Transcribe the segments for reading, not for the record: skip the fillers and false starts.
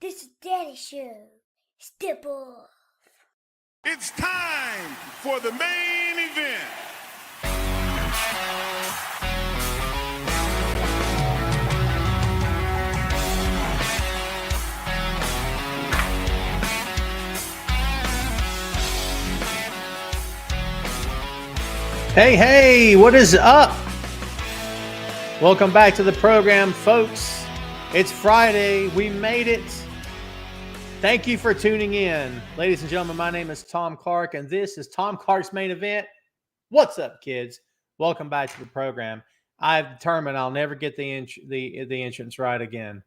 This is Daddy Show. Step off. It's time for the main event. Hey, what is up? Welcome back to the program, folks. It's Friday. We made it. Thank you for tuning in. Ladies and gentlemen, my name is Tom Clark, and this is Tom Clark's Main Event. What's up, kids? Welcome back to the program. I've determined I'll never get the entrance right again.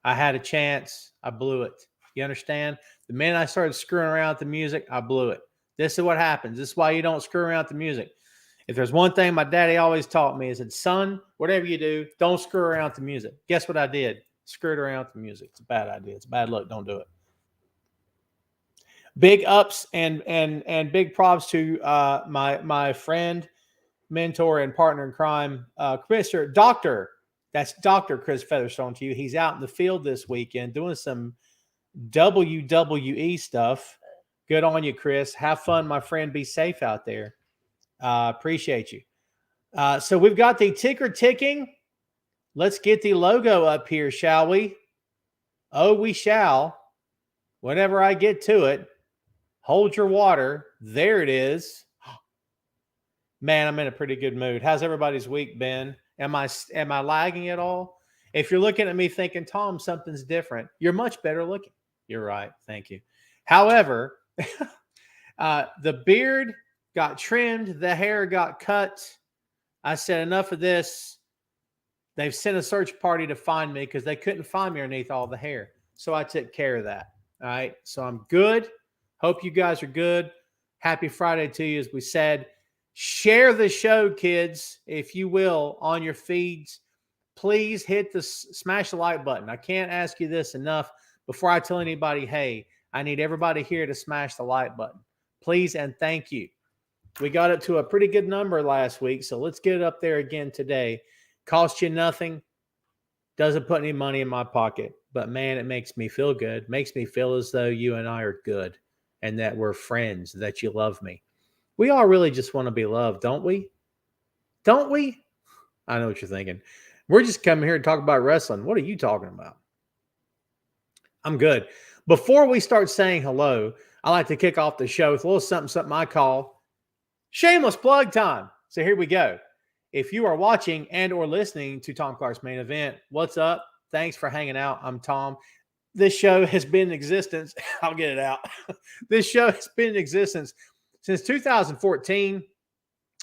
I had a chance. I blew it. You understand? The minute I started screwing around with the music, I blew it. This is what happens. This is why you don't screw around with the music. If there's one thing my daddy always taught me is that, son, whatever you do, don't screw around with the music. Guess what I did? Screwed around with the music. It's a bad idea. It's a bad look. Don't do it. Big ups and big props to my friend, mentor, and partner in crime, Mr. Doctor. That's Dr. Chris Featherstone to you. He's out in the field this weekend doing some WWE stuff. Good on you, Chris. Have fun, my friend. Be safe out there. Appreciate you. So we've got the ticker ticking. Let's get the logo up here, shall we? Oh, we shall. Whenever I get to it, hold your water. There it is. Man, I'm in a pretty good mood. How's everybody's week been? Am I lagging at all? If you're looking at me thinking, Tom, something's different, you're much better looking. You're right. Thank you. However, the beard got trimmed. The hair got cut. I said, enough of this. They've sent a search party to find me because they couldn't find me underneath all the hair. So I took care of that. All right. So I'm good. Hope you guys are good. Happy Friday to you. As we said, share the show, kids, if you will, on your feeds. Please hit smash the like button. I can't ask you this enough before I tell anybody, hey, I need everybody here to smash the like button. Please and thank you. We got it to a pretty good number last week, so let's get it up there again today. Cost you nothing. Doesn't put any money in my pocket. But, man, it makes me feel good. Makes me feel as though you and I are good and that we're friends, that you love me. We all really just want to be loved, don't we? Don't we? I know what you're thinking. We're just coming here to talk about wrestling. What are you talking about? I'm good. Before we start saying hello, I like to kick off the show with a little something I call shameless plug time. So here we go. If you are watching and or listening to Tom Clark's Main Event, what's up? Thanks for hanging out. I'm Tom. This show has been in existence. I'll get it out. This show has been in existence since 2014.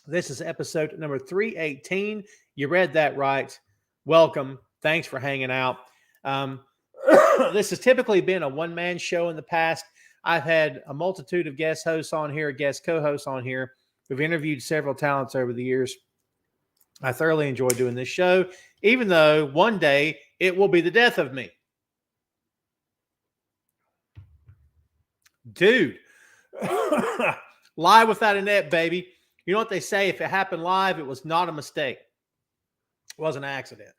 This is episode number 318. You read that right. Welcome. Thanks for hanging out. This has typically been a one-man show in the past. I've had a multitude of guest hosts on here, guest co-hosts on here. We've interviewed several talents over the years. I thoroughly enjoy doing this show, even though one day it will be the death of me. Dude, live without a net, baby. You know what they say? If it happened live, it was not a mistake. It was an accident.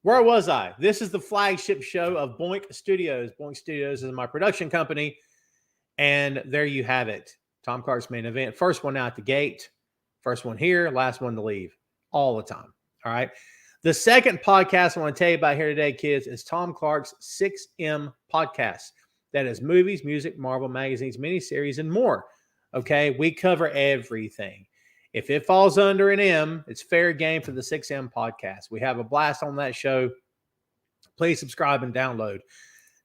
Where was I? This is the flagship show of Boink Studios. Boink Studios is my production company. And there you have it. Tom Clark's Main Event. First one out the gate. First one here. Last one to leave. All the time. All right. The second podcast I want to tell you about here today, kids, is Tom Clark's 6M podcast. That is movies, music, Marvel, magazines, miniseries, and more. Okay. We cover everything. If it falls under an M, it's fair game for the 6M podcast. We have a blast on that show. Please subscribe and download.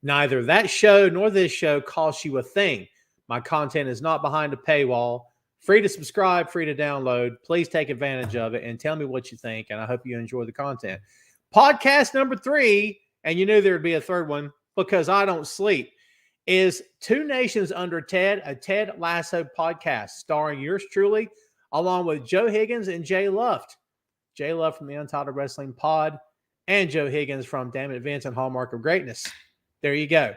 Neither that show nor this show costs you a thing. My content is not behind a paywall. Free to subscribe, free to download. Please take advantage of it and tell me what you think, and I hope you enjoy the content. Podcast number 3, and you knew there would be a third one because I don't sleep, is Two Nations Under Ted, a Ted Lasso podcast starring yours truly, along with Joe Higgins and Jay Luft. Jay Luft from the Untitled Wrestling Pod and Joe Higgins from Damn It Vince and Hallmark of Greatness. There you go.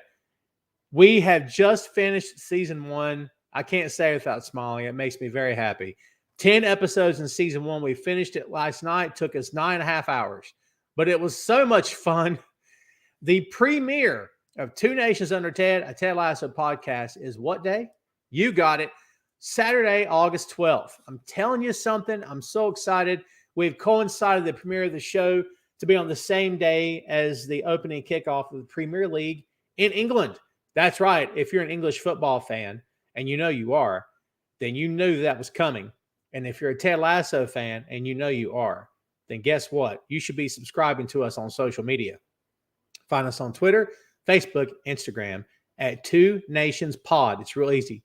We have just finished season 1. I can't say without smiling. It makes me very happy. 10 episodes in season 1. We finished it last night. Took us 9.5 hours. But it was so much fun. The premiere of Two Nations Under Ted, a Ted Lasso podcast, is what day? You got it. Saturday, August 12th. I'm telling you something. I'm so excited. We've coincided the premiere of the show to be on the same day as the opening kickoff of the Premier League in England. That's right. If you're an English football fan, and you know you are, then you knew that was coming. And if you're a Ted Lasso fan and you know you are, then guess what? You should be subscribing to us on social media. Find us on Twitter, Facebook, Instagram at Two Nations Pod. It's real easy.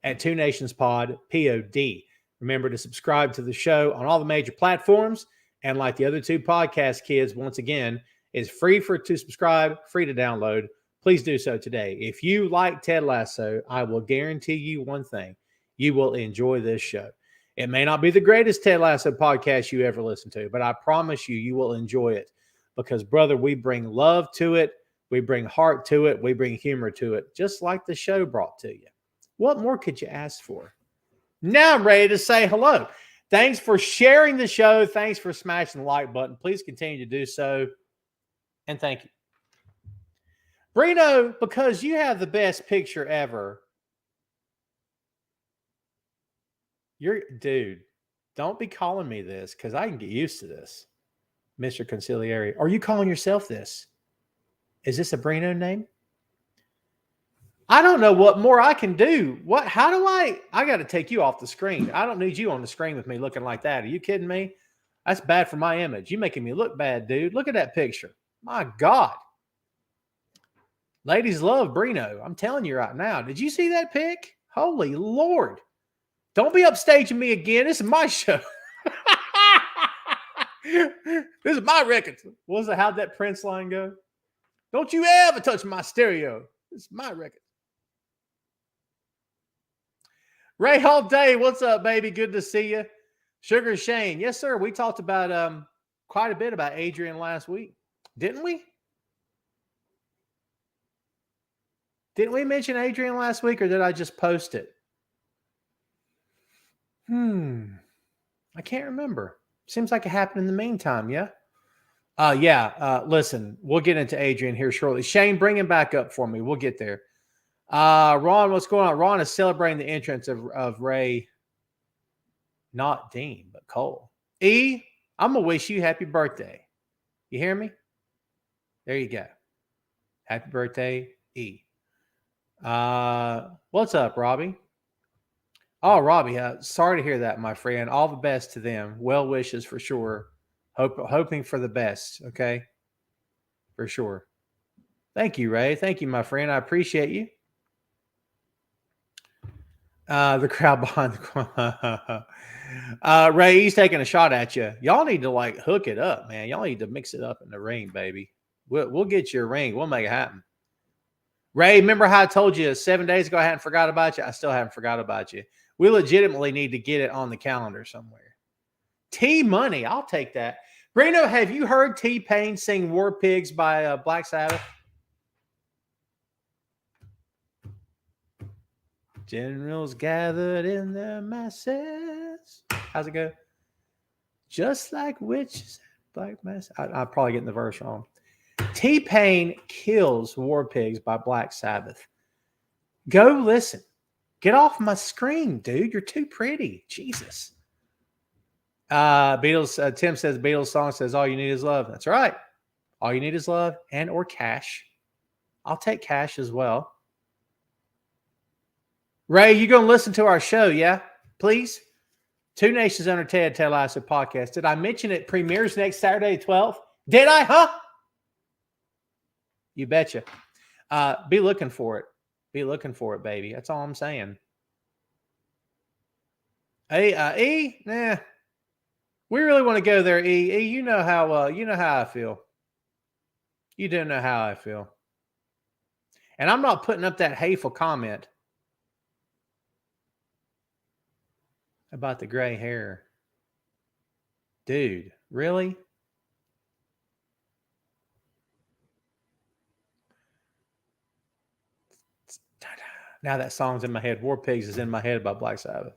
At Two Nations Pod, POD. Remember to subscribe to the show on all the major platforms. And like the other two podcast kids, once again, it's free to subscribe, free to download. Please do so today. If you like Ted Lasso, I will guarantee you one thing. You will enjoy this show. It may not be the greatest Ted Lasso podcast you ever listen to, but I promise you, you will enjoy it. Because, brother, we bring love to it. We bring heart to it. We bring humor to it, just like the show brought to you. What more could you ask for? Now I'm ready to say hello. Thanks for sharing the show. Thanks for smashing the like button. Please continue to do so. And thank you. Brino, because you have the best picture ever. Dude, don't be calling me this because I can get used to this. Mr. Conciliary. Are you calling yourself this? Is this a Brino name? I don't know what more I can do. How do I got to take you off the screen. I don't need you on the screen with me looking like that. Are you kidding me? That's bad for my image. You're making me look bad, dude. Look at that picture. My God. Ladies love Brino. I'm telling you right now. Did you see that pic? Holy Lord. Don't be upstaging me again. This is my show. This is my record. How'd that Prince line go? Don't you ever touch my stereo. This is my record. Ray all day. What's up, baby? Good to see you. Sugar Shane. Yes, sir. We talked about quite a bit about Adrian last week. Didn't we? Didn't we mention Adrian last week, or did I just post it? I can't remember. Seems like it happened in the meantime, yeah? Listen, we'll get into Adrian here shortly. Shane, bring him back up for me. We'll get there. Ron, what's going on? Ron is celebrating the entrance of Ray, not Dean, but Cole. E, I'm going to wish you happy birthday. You hear me? There you go. Happy birthday, E. What's up, Robbie? Oh, Robbie, sorry to hear that, my friend. All the best to them. Well wishes for sure. Hoping for the best, okay? For sure. Thank you, Ray. Thank you, my friend. I appreciate you. The crowd behind the Ray, he's taking a shot at you. Y'all need to hook it up, man. Y'all need to mix it up in the ring, baby. We'll get you a ring. We'll make it happen. Ray, remember how I told you 7 days ago I hadn't forgot about you? I still haven't forgot about you. We legitimately need to get it on the calendar somewhere. T-Money, I'll take that. Brino, have you heard T-Pain sing War Pigs by Black Sabbath? Generals gathered in their masses. How's it go? Just like witches, black mass. I'm probably getting the verse wrong. T-Pain kills War Pigs by Black Sabbath. Go listen. Get off my screen, dude. You're too pretty. Jesus. Beatles. Tim says Beatles song says all you need is love. That's right. All you need is love and or cash. I'll take cash as well. Ray, you going to listen to our show, yeah? Please? Two Nations Under Ted Lasso podcast. Did I mention it premieres next Saturday, 12th? Did I, huh? You betcha. Be looking for it. Be looking for it, baby. That's all I'm saying. Hey, E, nah. We really want to go there, E. You know how I feel. You do know how I feel. And I'm not putting up that hateful comment about the gray hair. Dude, really? Now that song's in my head. War Pigs is in my head by Black Sabbath.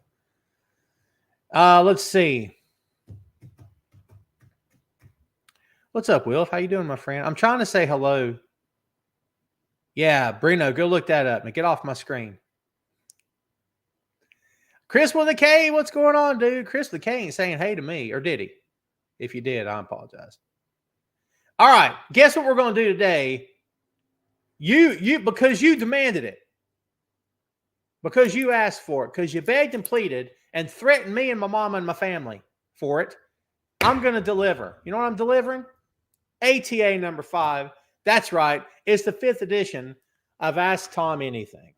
Let's see. What's up, Will? How you doing, my friend? I'm trying to say hello. Yeah, Brino, go look that up. Now get off my screen. Chris with a K, what's going on, dude? Chris with a K ain't saying hey to me, or did he? If you did, I apologize. All right, guess what we're going to do today? You because you demanded it, because you asked for it, because you begged and pleaded and threatened me and my mama and my family for it. I'm going to deliver. You know what I'm delivering? ATA number 5. That's right. It's the 5th edition of Ask Tom Anything.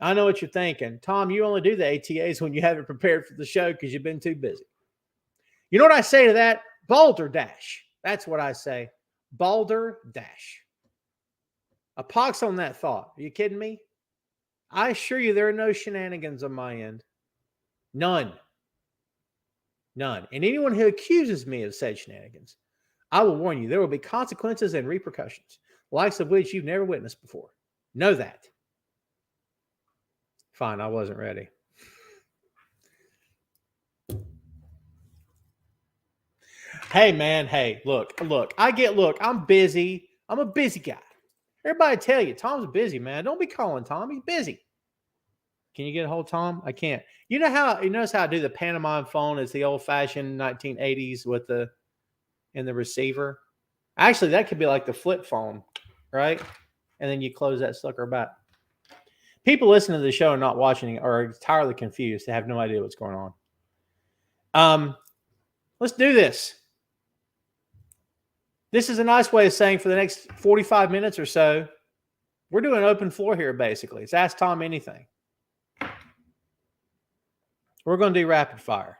I know what you're thinking. Tom, you only do the ATAs when you haven't prepared for the show because you've been too busy. You know what I say to that? Balderdash. That's what I say. Balderdash. A pox on that thought. Are you kidding me? I assure you there are no shenanigans on my end. None. None. And anyone who accuses me of said shenanigans, I will warn you, there will be consequences and repercussions, likes of which you've never witnessed before. Know that. Fine, I wasn't ready. Hey, man. Hey, look, I'm busy. I'm a busy guy. Everybody tell you, Tom's busy, man. Don't be calling Tom. He's busy. Can you get a hold of Tom? I can't. You notice how I do the pantomime phone? It's the old-fashioned 1980s with the receiver. Actually, that could be like the flip phone, right? And then you close that sucker back. People listening to the show and not watching are entirely confused. They have no idea what's going on. Let's do this. This is a nice way of saying for the next 45 minutes or so, we're doing an open floor here, basically. It's Ask Tom Anything. We're going to do rapid fire.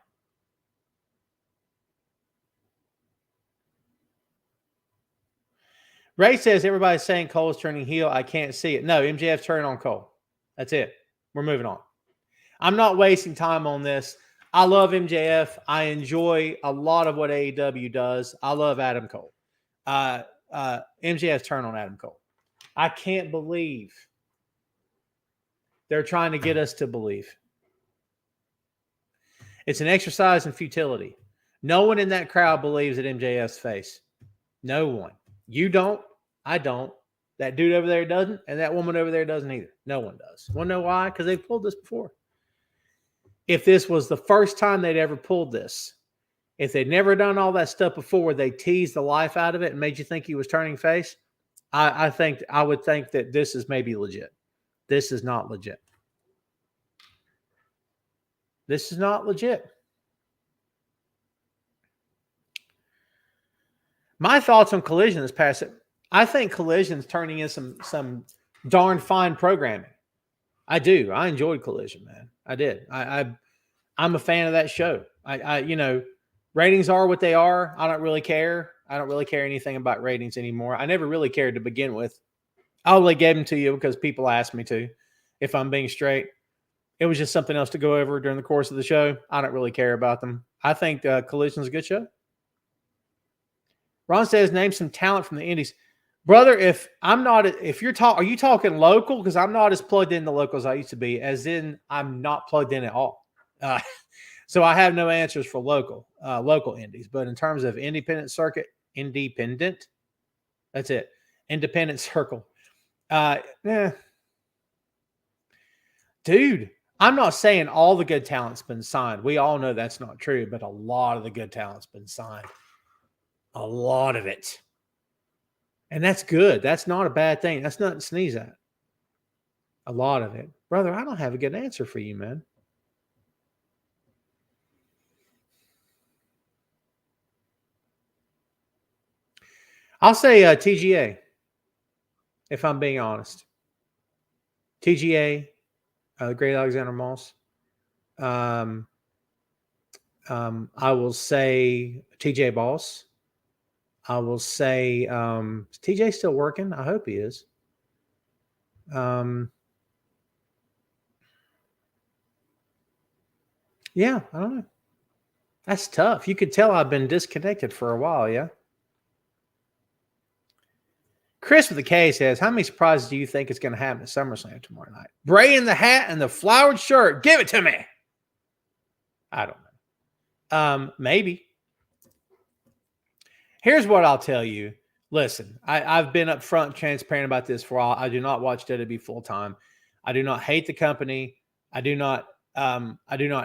Ray says everybody's saying Cole's turning heel. I can't see it. No, MJF's turning on Cole. That's it. We're moving on. I'm not wasting time on this. I love MJF. I enjoy a lot of what AEW does. I love Adam Cole. MJF's turn on Adam Cole. I can't believe they're trying to get us to believe. It's an exercise in futility. No one in that crowd believes at MJF's face. No one. You don't. I don't. That dude over there doesn't. And that woman over there doesn't either. No one does. Want to know why? Because they've pulled this before. If this was the first time they'd ever pulled this, if they'd never done all that stuff before, they teased the life out of it and made you think he was turning face, I would think that this is maybe legit. This is not legit. This is not legit. My thoughts on Collision this past, I think Collision's turning in some darn fine programming. I do. I enjoyed Collision, man. I did. I'm a fan of that show. Ratings are what they are. I don't really care. I don't really care anything about ratings anymore. I never really cared to begin with. I only gave them to you because people asked me to, if I'm being straight. It was just something else to go over during the course of the show. I don't really care about them. I think Collision's a good show. Ron says, name some talent from the Indies. Brother, are you talking local? Because I'm not as plugged in the local as I used to be, as in I'm not plugged in at all. So I have no answers for local indies. But in terms of independent circuit, that's it. Independent circle. Dude, I'm not saying all the good talent's been signed. We all know that's not true, but a lot of the good talent's been signed. A lot of it. And that's good. That's not a bad thing. That's nothing to sneeze at. A lot of it. Brother, I don't have a good answer for you, man. I'll say TGA, if I'm being honest. TGA, Great Alexander Moss. I will say TJ Boss. I will say, is TJ still working? I hope he is. Yeah, I don't know. That's tough. You could tell I've been disconnected for a while, yeah? Chris with the K says, how many surprises do you think is going to happen at SummerSlam tomorrow night? Bray in the hat and the flowered shirt. Give it to me. I don't know. Maybe. Here's what I'll tell you. listen, I've been upfront, transparent about this for a while. I do not watch WWE full time. I do not hate the company. I do not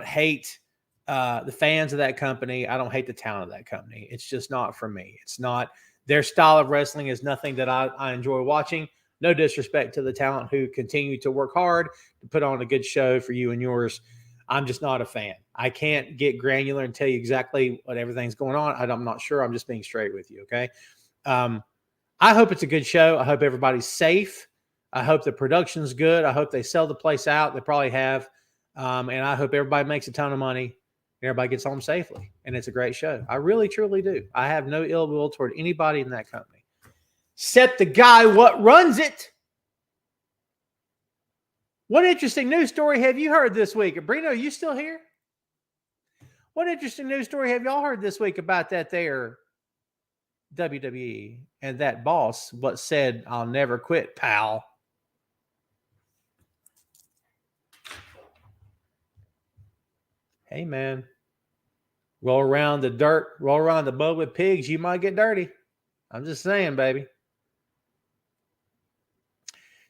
hate the fans of that company. I don't hate the talent of that company. It's just not for me. It's not their style of wrestling is nothing that I enjoy watching. No disrespect to the talent who continue to work hard to put on a good show for you and yours. I'm just not a fan. I can't get granular and tell you exactly what everything's going on. I'm not sure. I'm just being straight with you. Okay. I hope it's a good show. I hope everybody's safe. I hope the production's good. I hope they sell the place out. They probably have. And I hope everybody makes a ton of money and everybody gets home safely. And it's a great show. I really, truly do. I have no ill will toward anybody in that company. Except the guy what runs it. What interesting news story have you heard this week? Brino, are you still here? What interesting news story have y'all heard this week about that there WWE and that boss what said, "I'll never quit, pal"? Hey, man. Roll around the dirt, roll around the boat with pigs, you might get dirty. I'm just saying, baby.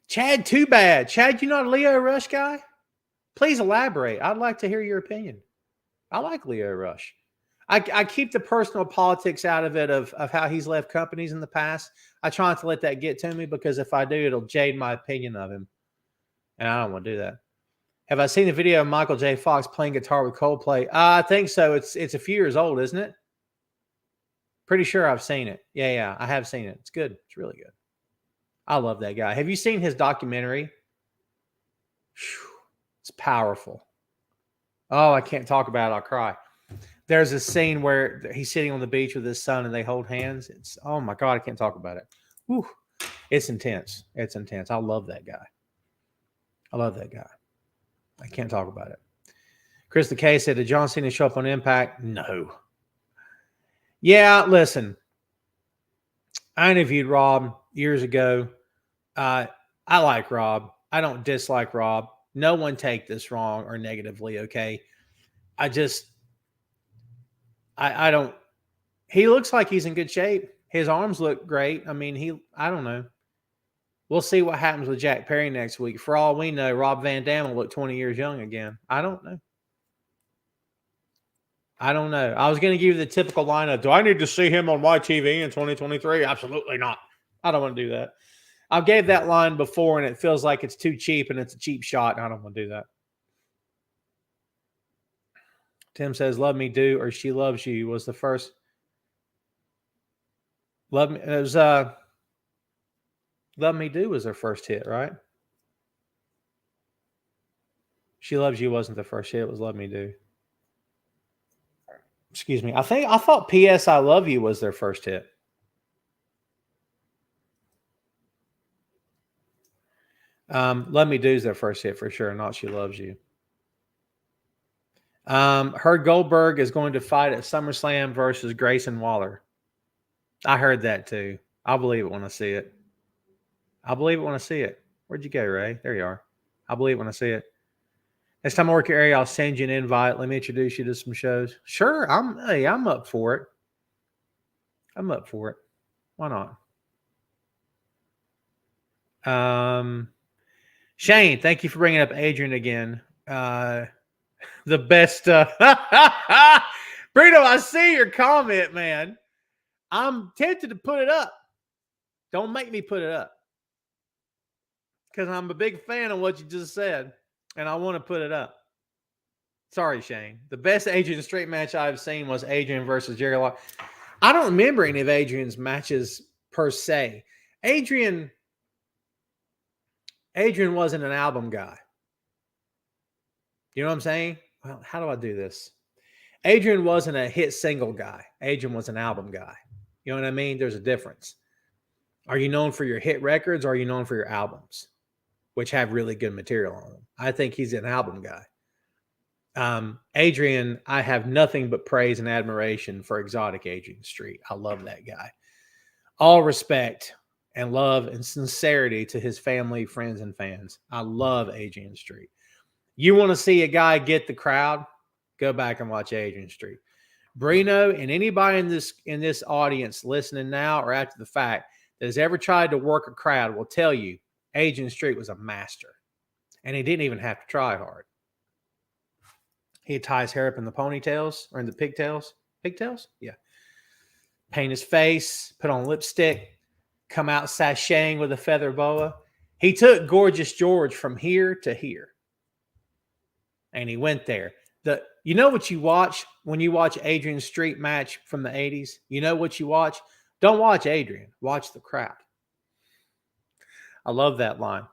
Chad, too bad. Chad, you not a Lio Rush guy? Please elaborate. I'd like to hear your opinion. I like Lio Rush. I keep the personal politics out of it of how he's left companies in the past. I try not to let that get to me because if I do, it'll jade my opinion of him. And I don't want to do that. Have I seen the video of Michael J. Fox playing guitar with Coldplay? I think so. It's a few years old, isn't it? Pretty sure I've seen it. Yeah, I have seen it. It's good. It's really good. I love that guy. Have you seen his documentary? Whew, it's powerful. Oh, I can't talk about it. I'll cry. There's a scene where he's sitting on the beach with his son and they hold hands. It's, oh my God, I can't talk about it. Whew, it's intense. It's intense. I love that guy. I love that guy. I can't talk about it. Chris the K said, did John Cena show up on Impact? No. Yeah, listen. I interviewed Rob years ago. I like Rob. I don't dislike Rob. No one take this wrong or negatively, okay? I don't. He looks like he's in good shape. His arms look great. I mean, I don't know. We'll see what happens with Jack Perry next week. For all we know, Rob Van Dam will look 20 years young again. I don't know. I was going to give you the typical lineup. Do I need to see him on my TV in 2023? Absolutely not. I don't want to do that. I gave that line before, and it feels like it's too cheap, and it's a cheap shot. I don't want to do that. Tim says, "Love Me Do" or "She Loves You" was the first. Love Me. It was "Love Me Do" was their first hit, right? "She Loves You" wasn't the first hit. It was "Love Me Do." Excuse me. I thought "P.S. I Love You" was their first hit. "Love Me Do" is their first hit for sure, not "She Loves You." Heard Goldberg is going to fight at SummerSlam versus Grayson Waller. I heard that too. I'll believe it when I see it. Where'd you go, Ray? There you are. I'll believe it when I see it. Next time I work your area, I'll send you an invite. Let me introduce you to some shows. Sure, I'm up for it. Why not? Shane, thank you for bringing up Adrian again. The best. Brito, I see your comment, man. I'm tempted to put it up. Don't make me put it up. Because I'm a big fan of what you just said. And I want to put it up. Sorry, Shane. The best Adrian straight match I've seen was Adrian versus Jerry Lawler. I don't remember any of Adrian's matches per se. Adrian wasn't an album guy. You know what I'm saying? Well, how do I do this? Adrian wasn't a hit single guy. Adrian was an album guy. You know what I mean? There's a difference. Are you known for your hit records or are you known for your albums, which have really good material on them? I think he's an album guy. Adrian, I have nothing but praise and admiration for Exotic Adrian Street. I love that guy. All respect and love and sincerity to his family, friends, and fans. I love Adrian Street. You want to see a guy get the crowd? Go back and watch Adrian Street. Brino and anybody in this audience listening now or after the fact that has ever tried to work a crowd will tell you Adrian Street was a master. And he didn't even have to try hard. He'd tie his hair up in the ponytails or in the pigtails. Pigtails? Yeah. Paint his face, put on lipstick, come out sashaying with a feather boa. He took Gorgeous George from here to here. And he went there. You know what you watch when you watch Adrian Street match from the 80s? You know what you watch? Don't watch Adrian. Watch the crowd. I love that line.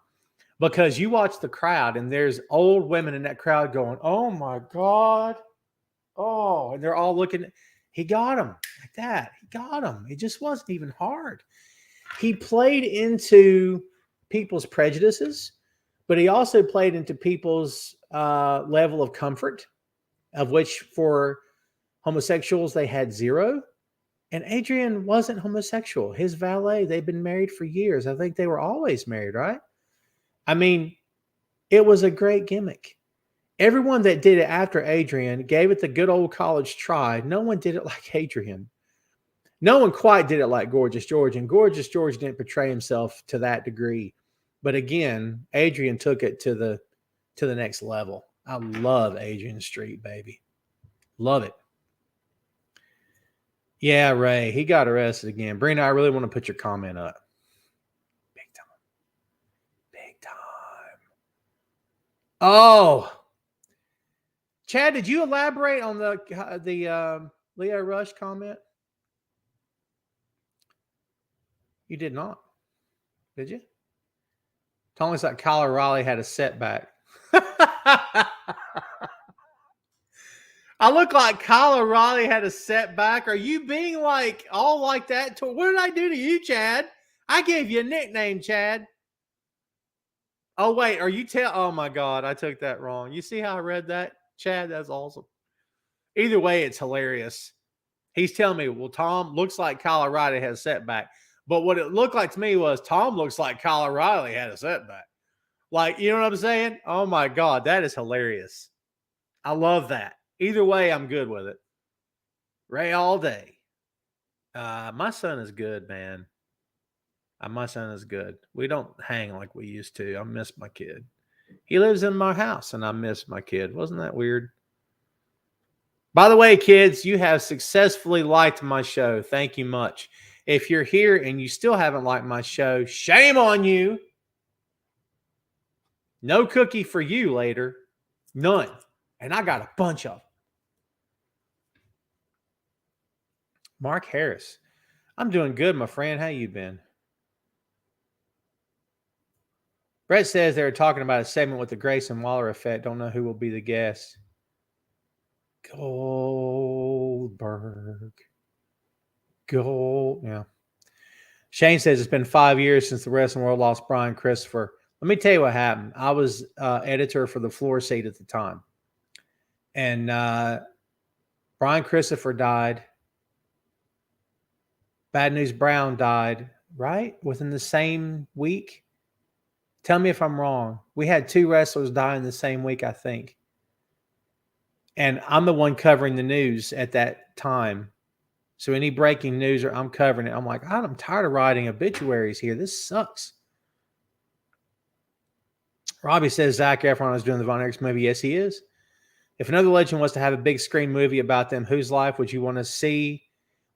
Because you watch the crowd and there's old women in that crowd going, oh my God. Oh, and they're all looking. He got him like that. He got him. It just wasn't even hard. He played into people's prejudices, but he also played into people's level of comfort, of which for homosexuals, they had zero. And Adrian wasn't homosexual. His valet, they've been married for years. I think they were always married, right? I mean, it was a great gimmick. Everyone that did it after Adrian gave it the good old college try. No one did it like Adrian. No one quite did it like Gorgeous George, and Gorgeous George didn't portray himself to that degree. But again, Adrian took it to the next level. I love Adrian Street, baby. Love it. Yeah, Ray, he got arrested again. Brina, I really want to put your comment up. Oh, Chad, did you elaborate on the Leo Rush comment? You did not, did you? Tony's like Kyle O'Reilly had a setback. I look like Kyle O'Reilly had a setback. Are you being like all like that? What did I do to you, Chad? I gave you a nickname, Chad. Oh, wait, are you oh my God, I took that wrong. You see how I read that, Chad? That's awesome. Either way, it's hilarious. He's telling me, well, Tom looks like Kyle O'Reilly had a setback. But what it looked like to me was Tom looks like Kyle O'Reilly had a setback. Like, you know what I'm saying? Oh my God, that is hilarious. I love that. Either way, I'm good with it. Ray all day. My son is good, man. My son is good. We don't hang like we used to. I miss my kid. He lives in my house, and I miss my kid. Wasn't that weird? By the way, kids, you have successfully liked my show. Thank you much. If you're here and you still haven't liked my show, shame on you. No cookie for you later. None. And I got a bunch of them. Mark Harris. I'm doing good, my friend. How you been? Brett says they were talking about a segment with the Grayson Waller effect. Don't know who will be the guest. Goldberg. Yeah. Shane says it's been 5 years since the wrestling world lost Brian Christopher. Let me tell you what happened. I was editor for the Floor Seat at the time. And Brian Christopher died. Bad News Brown died, right? Within the same week. Tell me if I'm wrong. We had 2 wrestlers die in the same week, I think. And I'm the one covering the news at that time. So any breaking news, or I'm covering it, I'm like, I'm tired of writing obituaries here. This sucks. Robbie says Zac Efron is doing the Von Erichs movie. Yes, he is. If another legend was to have a big screen movie about them, whose life would you want to see?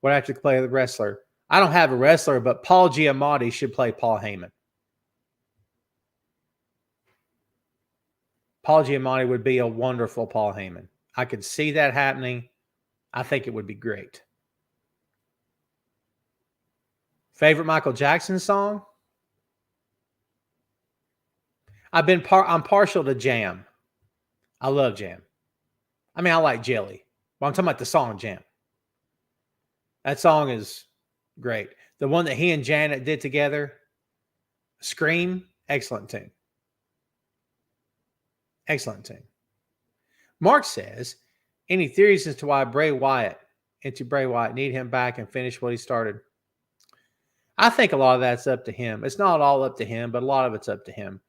Would I have to play the wrestler? I don't have a wrestler, but Paul Giamatti should play Paul Heyman. Paul Giamatti would be a wonderful Paul Heyman. I could see that happening. I think it would be great. Favorite Michael Jackson song? I'm partial to Jam. I love Jam. I mean, I like Jelly, but I'm talking about the song Jam. That song is great. The one that he and Janet did together, Scream, excellent tune. Excellent tune. Mark says, any theories as to why Bray Wyatt need him back and finish what he started? I think a lot of that's up to him. It's not all up to him, but a lot of it's up to him.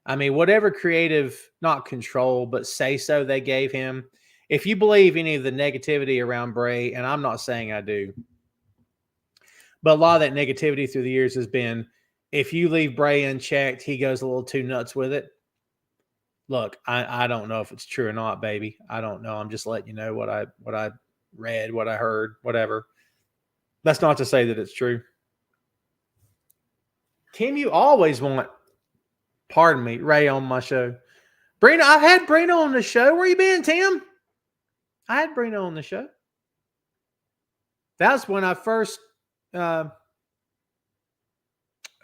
I mean, whatever creative, not control, but say so they gave him, if you believe any of the negativity around Bray, and I'm not saying I do, but a lot of that negativity through the years has been, if you leave Bray unchecked, he goes a little too nuts with it. Look, I don't know if it's true or not, baby. I don't know. I'm just letting you know what I read, what I heard, whatever. That's not to say that it's true. Tim, you always want, pardon me, Ray on my show. Brino, I've had Brino on the show. Where you been, Tim? I had Brino on the show. That's when I first met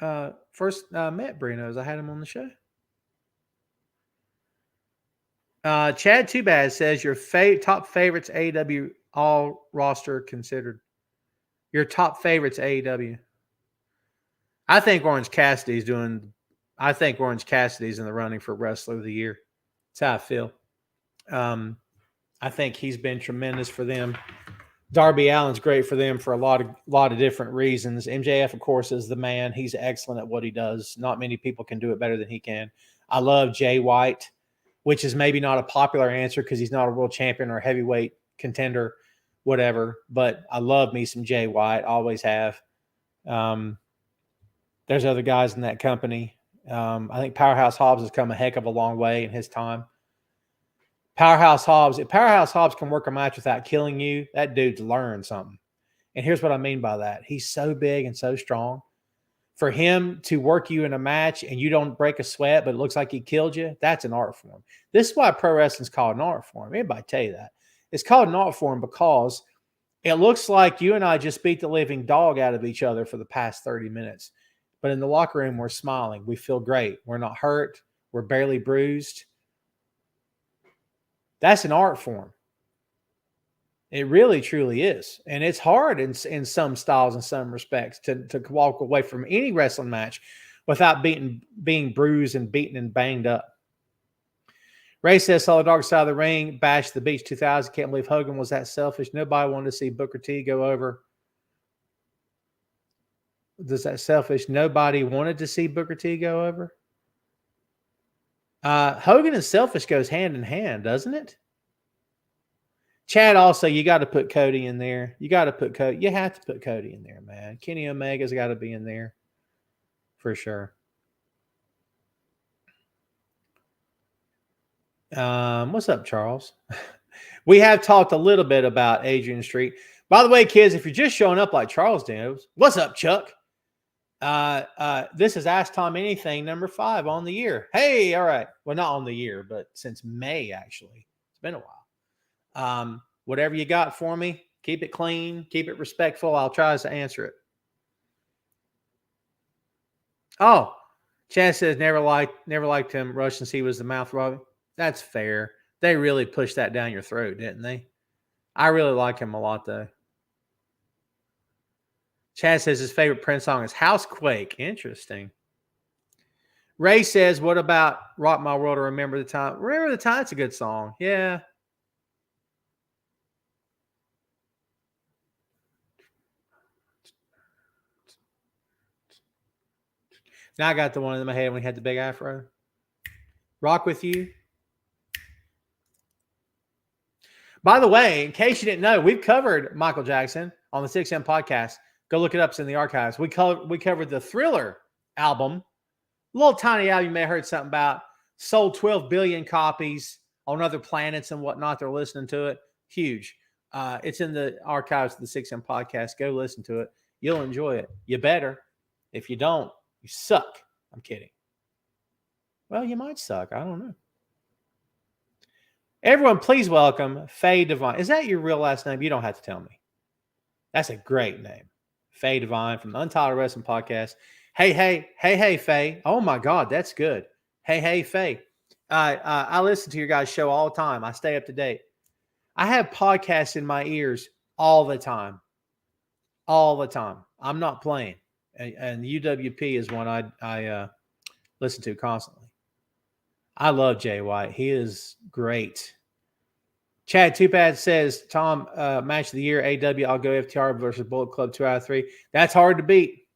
Brino's. I had him on the show. Chad Too Bad says your top favorites AEW all roster considered. Your top favorites AEW. I think Orange Cassidy's in the running for Wrestler of the Year. That's how I feel. I think he's been tremendous for them. Darby Allin's great for them for a lot of different reasons. MJF, of course, is the man. He's excellent at what he does. Not many people can do it better than he can. I love Jay White, which is maybe not a popular answer because he's not a world champion or a heavyweight contender, whatever. But I love me some Jay White. Always have. There's other guys in that company. I think Powerhouse Hobbs has come a heck of a long way in his time. If Powerhouse Hobbs can work a match without killing you, that dude's learned something. And here's what I mean by that. He's so big and so strong. For him to work you in a match and you don't break a sweat, but it looks like he killed you, that's an art form. This is why pro wrestling's called an art form. Anybody tell you that? It's called an art form because it looks like you and I just beat the living dog out of each other for the past 30 minutes. But in the locker room, we're smiling. We feel great. We're not hurt. We're barely bruised. That's an art form. It really, truly is. And it's hard in some styles and some respects to walk away from any wrestling match without being bruised and beaten and banged up. Ray says, saw the dark side of the ring, Bash the Beach 2000. Can't believe Hogan was that selfish. Nobody wanted to see Booker T go over. Does that selfish? Nobody wanted to see Booker T go over? Hogan and selfish goes hand in hand, doesn't it? Chad, also, you got to put Cody in there. You got to put Cody. You have to put Cody in there, man. Kenny Omega's got to be in there for sure. What's up, Charles? We have talked a little bit about Adrian Street. By the way, kids, if you're just showing up like Charles did, what's up, Chuck? This is Ask Tom Anything number 5 on the year. Hey, all right. Well, not on the year, but since May, actually. It's been a while. Whatever you got for me, keep it clean, keep it respectful. I'll try to answer it. Oh, Chad says never liked him. Rush since he was the mouth rubber. That's fair. They really pushed that down your throat, didn't they? I really like him a lot, though. Chad says his favorite Prince song is Housequake. Interesting. Ray says, what about Rock My World or Remember the Time? Remember the Time? It's a good song. Yeah. Now I got the one in my head when he had the big afro. Rock With You. By the way, in case you didn't know, we've covered Michael Jackson on the 6M podcast. Go look it up. It's in the archives. We covered the Thriller album. A little tiny album you may have heard something about. Sold 12 billion copies on other planets and whatnot. They're listening to it. Huge. It's in the archives of the 6M podcast. Go listen to it. You'll enjoy it. You better. If you don't, you suck. I'm kidding. Well, you might suck. I don't know. Everyone, please welcome Faye Divine. Is that your real last name? You don't have to tell me. That's a great name. Faye Divine from the Untitled Wrestling Podcast. Hey, Faye. Oh, my God, that's good. Hey, Faye. I listen to your guys' show all the time. I stay up to date. I have podcasts in my ears all the time. All the time. I'm not playing. And UWP is one I listen to constantly. I love Jay White. He is great. Chad Tupad says, Tom, match of the year, AW, I'll go FTR versus Bullet Club 2 out of 3. That's hard to beat.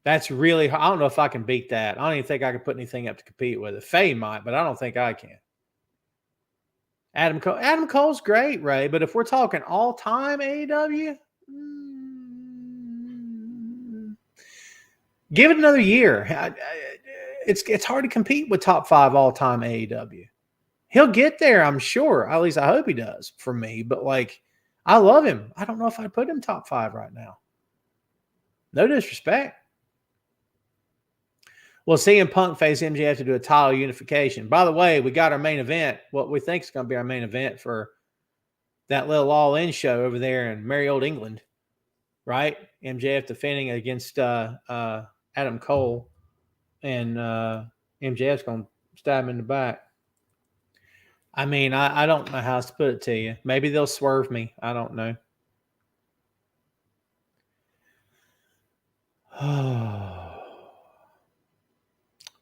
That's really hard. I don't know if I can beat that. I don't even think I can put anything up to compete with it. Faye might, but I don't think I can. Adam Cole. Adam Cole's great, Ray. But if we're talking all-time AEW, give it another year. It's hard to compete with top 5 all-time AEW. He'll get there, I'm sure. At least I hope he does for me. But, like, I love him. I don't know if I'd put him top 5 right now. No disrespect. Well, CM Punk face MJF to do a title unification. By the way, we got our main event. What we think is going to be our main event for that little all-in show over there in merry old England, right? MJF defending against Adam Cole, and MJF's going to stab him in the back. I mean, I don't know how else to put it to you. Maybe they'll swerve me. I don't know.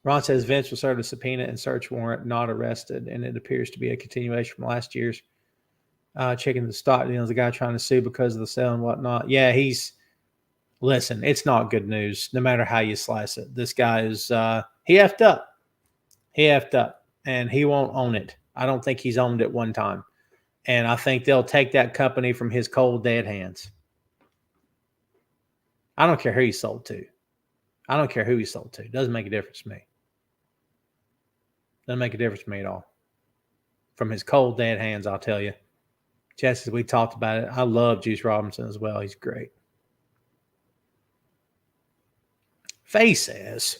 Ron says Vince will serve a subpoena and search warrant, not arrested, and it appears to be a continuation from last year's checking the stock deals. The guy trying to sue because of the sale and whatnot. Yeah, listen, it's not good news, no matter how you slice it. This guy is he effed up. He effed up, and he won't own it. I don't think he's owned it one time. And I think they'll take that company from his cold, dead hands. I don't care who he sold to. I don't care who he sold to. It doesn't make a difference to me. Doesn't make a difference to me at all. From his cold, dead hands, I'll tell you. Just as we talked about it, I love Juice Robinson as well. He's great. Faye says,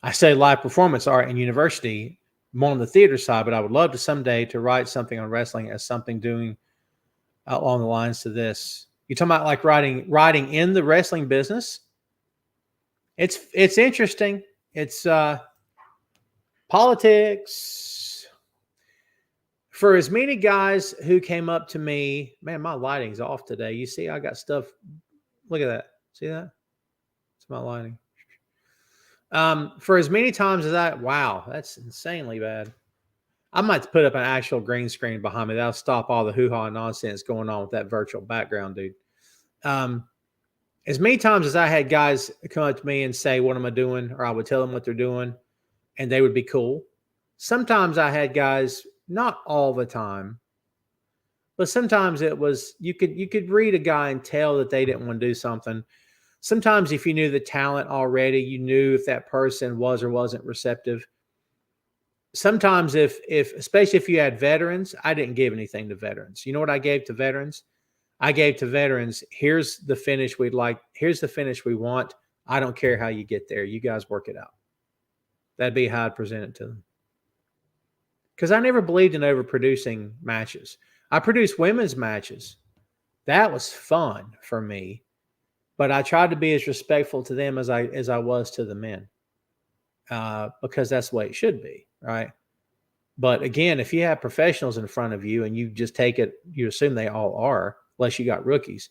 I study live performance art in university, more on the theater side, but I would love to someday to write something on wrestling as something doing along the lines to this. You talking about like writing in the wrestling business? It's interesting. It's politics. For as many guys who came up to me, man, my lighting's off today. You see, I got stuff. Look at that. See that? It's my lighting. For as many times as wow, that's insanely bad. I might put up an actual green screen behind me. That'll stop all the hoo-ha nonsense going on with that virtual background, dude. As many times as I had guys come up to me and say, what am I doing? Or I would tell them what they're doing, and they would be cool. Sometimes I had guys, not all the time, but sometimes it was, you could read a guy and tell that they didn't want to do something. Sometimes if you knew the talent already, you knew if that person was or wasn't receptive. Sometimes especially if you had veterans, I didn't give anything to veterans. You know what I gave to veterans? I gave to veterans, here's the finish we'd like. Here's the finish we want. I don't care how you get there. You guys work it out. That'd be how I'd present it to them. Because I never believed in overproducing matches. I produced women's matches. That was fun for me. But I tried to be as respectful to them as I was to the men. Because that's the way it should be, right? But again, if you have professionals in front of you and you just take it, you assume they all are, unless you got rookies.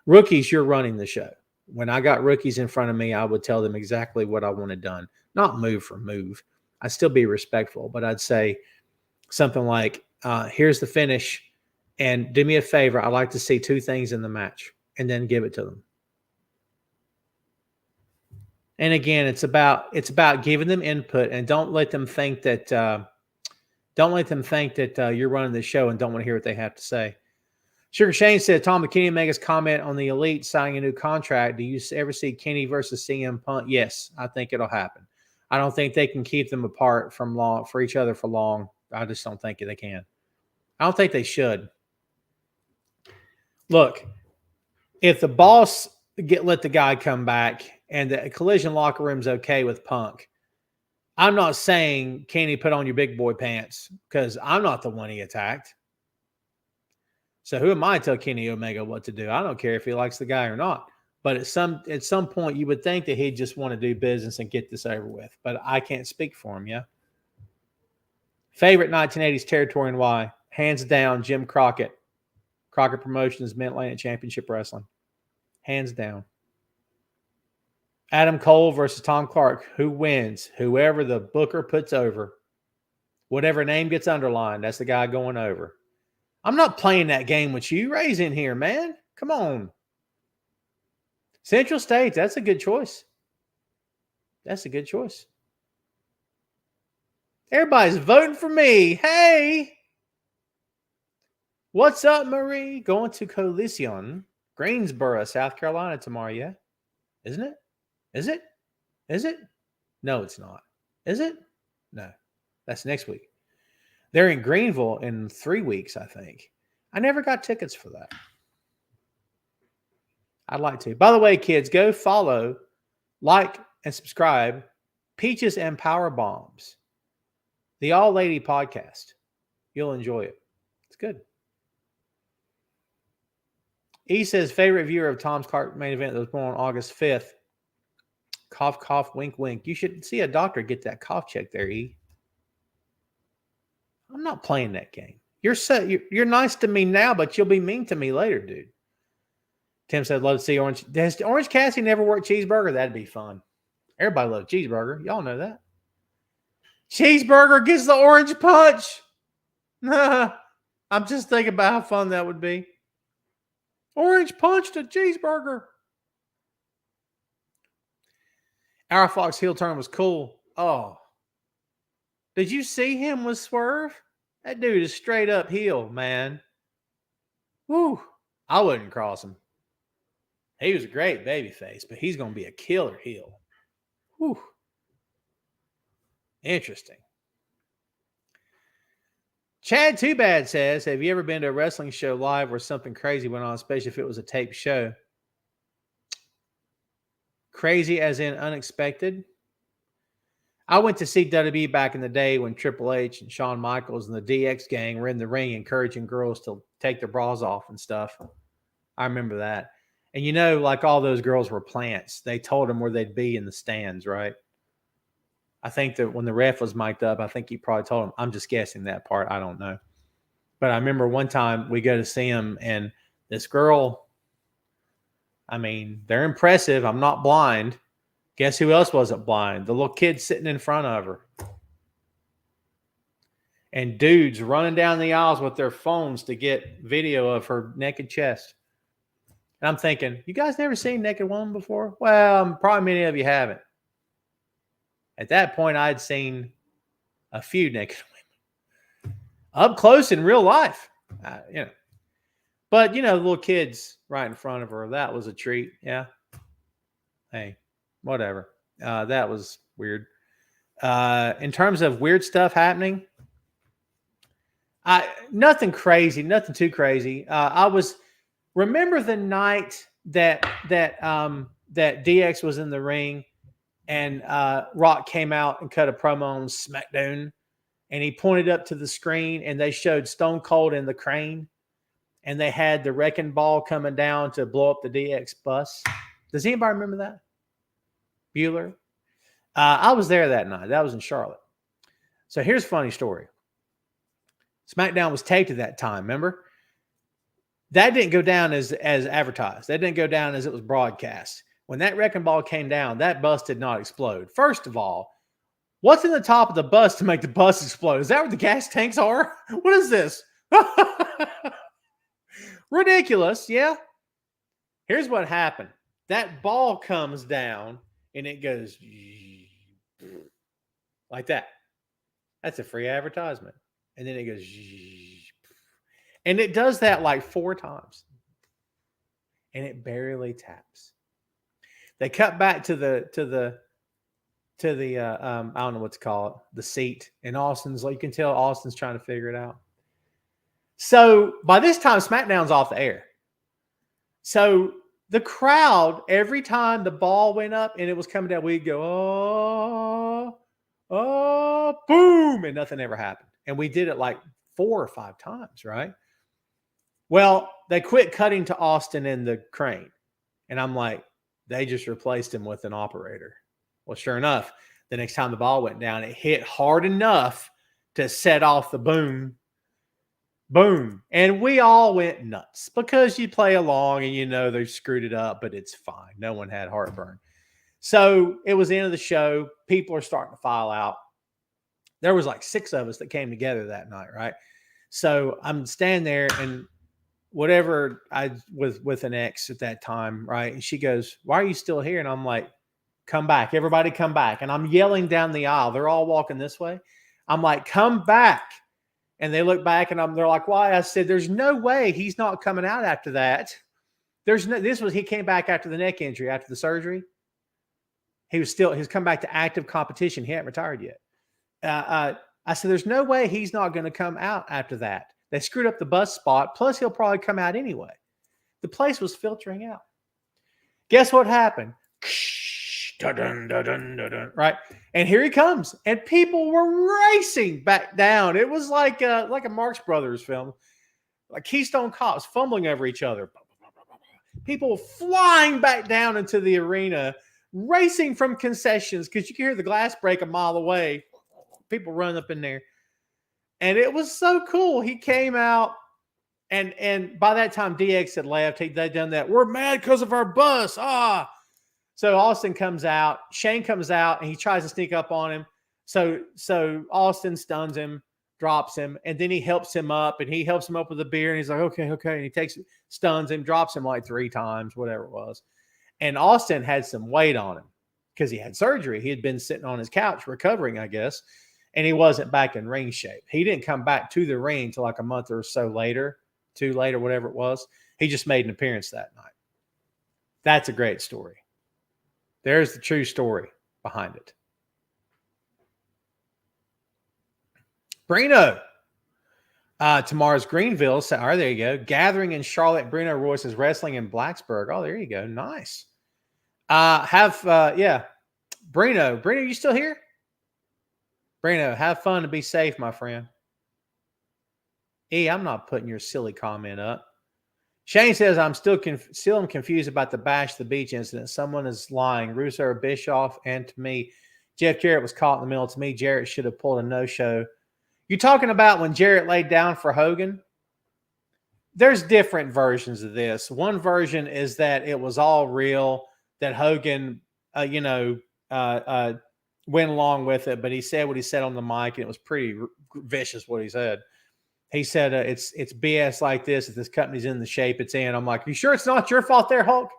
Rookies, you're running the show. When I got rookies in front of me, I would tell them exactly what I wanted done. Not move for move. I'd still be respectful, but I'd say something like, here's the finish, and do me a favor. I'd like to see 2 things in the match, and then give it to them. And again, it's about giving them input, and don't let them think that you're running the show and don't want to hear what they have to say. Sugar Shane said, Tom McKinney make his comment on the Elite signing a new contract. Do you ever see Kenny versus CM Punk? Yes, I think it'll happen. I don't think they can keep them apart for each other for long. I just don't think they can. I don't think they should. Look, if the boss let the guy come back and the Collision locker room's okay with Punk, I'm not saying, Kenny, put on your big boy pants, because I'm not the one he attacked. So who am I to tell Kenny Omega what to do? I don't care if he likes the guy or not. But at some point, you would think that he'd just want to do business and get this over with. But I can't speak for him, yeah? Favorite 1980s territory and why? Hands down, Jim Crockett. Crockett Promotions, Mid-Atlantic Championship Wrestling. Hands down. Adam Cole versus Tom Clark. Who wins? Whoever the booker puts over. Whatever name gets underlined, that's the guy going over. I'm not playing that game with you. Ray's in here, man. Come on. Central States, that's a good choice. That's a good choice. Everybody's voting for me. Hey. What's up, Marie? Going to Coliseum, Greensboro, South Carolina tomorrow, yeah? Isn't it? Is it? Is it? No, it's not. Is it? No. That's next week. They're in Greenville in 3 weeks, I think. I never got tickets for that. I'd like to. By the way, kids, go follow, like, and subscribe Peaches and Power Bombs, the all-lady podcast. You'll enjoy it. It's good. E says, favorite viewer of Tom's Clark main event that was born on August 5th. Cough, cough, wink, wink. You should see a doctor get that cough check there, E. I'm not playing that game. You're nice to me now, but you'll be mean to me later, dude. Tim said, love to see Orange. Does Orange Cassidy never work cheeseburger? That'd be fun. Everybody loves cheeseburger. Y'all know that. Cheeseburger gets the orange punch. I'm just thinking about how fun that would be. Orange punch to cheeseburger. Our Fox heel turn was cool. Oh. Did you see him with Swerve? That dude is straight up heel, man. Woo. I wouldn't cross him. He was a great babyface, but he's going to be a killer heel. Whew. Interesting. Chad Too Bad says, have you ever been to a wrestling show live where something crazy went on, especially if it was a taped show? Crazy as in unexpected? I went to see WWE back in the day when Triple H and Shawn Michaels and the DX gang were in the ring encouraging girls to take their bras off and stuff. I remember that. And you know, like all those girls were plants. They told them where they'd be in the stands, right? I think that when the ref was mic'd up, I think he probably told them. I'm just guessing that part. I don't know. But I remember one time we go to see him, and this girl, I mean, they're impressive. I'm not blind. Guess who else wasn't blind? The little kid sitting in front of her. And dudes running down the aisles with their phones to get video of her naked chest. And I'm thinking, you guys never seen Naked Woman before? Well, probably many of you haven't. At that point, I'd seen a few naked women up close in real life, But, the little kids right in front of her, that was a treat. Yeah. Hey, whatever. That was weird. In terms of weird stuff happening, nothing crazy, nothing too crazy. Remember the night that DX was in the ring and Rock came out and cut a promo on SmackDown, and he pointed up to the screen and they showed Stone Cold in the crane, and they had the wrecking ball coming down to blow up the DX bus. Does anybody remember that? Bueller? I was there that night. That was in Charlotte. So here's a funny story. SmackDown was taped at that time, remember? That didn't go down as advertised. That didn't go down as it was broadcast. When that wrecking ball came down, that bus did not explode. First of all, what's in the top of the bus to make the bus explode? Is that what the gas tanks are? What is this? Ridiculous, yeah? Here's what happened. That ball comes down, and it goes like that. That's a free advertisement. And then it goes, and it does that like 4 times. And it barely taps. They cut back to the I don't know what to call it, the seat. And Austin's, like, you can tell Austin's trying to figure it out. So by this time, SmackDown's off the air. So the crowd, every time the ball went up and it was coming down, we'd go, oh, boom, and nothing ever happened. And we did it like 4 or 5 times, right? Well, they quit cutting to Austin in the crane. And I'm like, they just replaced him with an operator. Well, sure enough, the next time the ball went down, it hit hard enough to set off the boom. Boom. And we all went nuts because you play along and they screwed it up, but it's fine. No one had heartburn. So it was the end of the show. People are starting to file out. There was like 6 of us that came together that night, right? So I'm standing there, and whatever, I was with an ex at that time, right? And she goes, why are you still here? And I'm like, come back. Everybody come back. And I'm yelling down the aisle. They're all walking this way. I'm like, come back. And they look back and they're like, why? I said, there's no way he's not coming out after that. He came back after the neck injury, after the surgery. He's come back to active competition. He hadn't retired yet. I said, there's no way he's not going to come out after that. They screwed up the bus spot. Plus, he'll probably come out anyway. The place was filtering out. Guess what happened? Right. And here he comes. And people were racing back down. It was like a Marx Brothers film. Like Keystone Cops fumbling over each other. People flying back down into the arena, racing from concessions because you can hear the glass break a mile away. People running up in there. And it was so cool. He came out, and by that time, DX had left. They'd done that. We're mad because of our bus. So Austin comes out. Shane comes out, and he tries to sneak up on him. So Austin stuns him, drops him, and then he helps him up, and he helps him up with a beer, and he's like, okay. And he stuns him, drops him like 3 times, whatever it was. And Austin had some weight on him because he had surgery. He had been sitting on his couch recovering, I guess, and he wasn't back in ring shape. He didn't come back to the ring until like a month or so later, 2 later, whatever it was. He just made an appearance that night. That's a great story. There's the true story behind it. Bruno. Tomorrow's Greenville. So, there you go. Gathering in Charlotte. Bruno Royce is wrestling in Blacksburg. Oh, there you go. Nice. Bruno, you still here? Bruno, have fun and be safe, my friend. I'm not putting your silly comment up. Shane says, I'm still confused about the Bash the Beach incident. Someone is lying. Russo or Bischoff, and to me, Jeff Jarrett was caught in the middle. To me, Jarrett should have pulled a no-show. You talking about when Jarrett laid down for Hogan? There's different versions of this. One version is that it was all real, that Hogan, went along with it, but he said what he said on the mic, and it was pretty vicious what he said. He said, it's BS like this if this company's in the shape it's in. I'm like, you sure it's not your fault there, Hulk?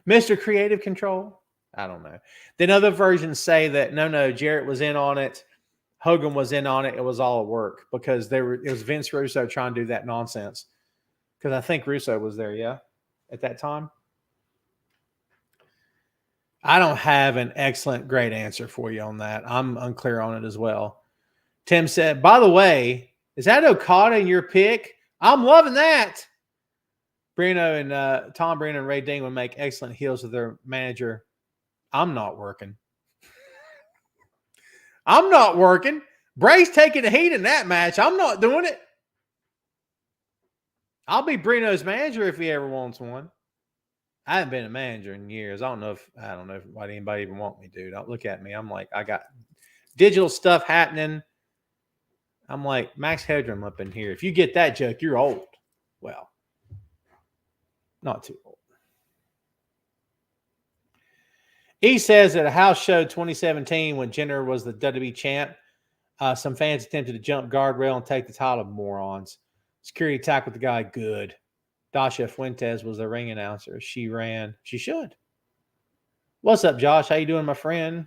Mr. Creative Control? I don't know. Then other versions say that, no, Jarrett was in on it. Hogan was in on it. It was all work because it was Vince Russo trying to do that nonsense. Because I think Russo was there, yeah, at that time. I don't have an excellent, great answer for you on that. I'm unclear on it as well. Tim said, by the way, is that Okada in your pick? I'm loving that. Bruno and Tom Bruno and Ray Dean would make excellent heels with their manager. I'm not working. Bray's taking the heat in that match. I'm not doing it. I'll be Bruno's manager if he ever wants one. I haven't been a manager in years. I don't know if why anybody even want me, dude. Don't look at me. I'm like, I got digital stuff happening. I'm like Max Headroom up in here. If you get that joke, you're old. Well, not too old. He says at a house show 2017 when Jenner was the WWE champ, some fans attempted to jump guardrail and take the title, morons. Security tackled the guy good. Dasha Fuentes was the ring announcer. She ran. She should. What's up, Josh? How you doing, my friend?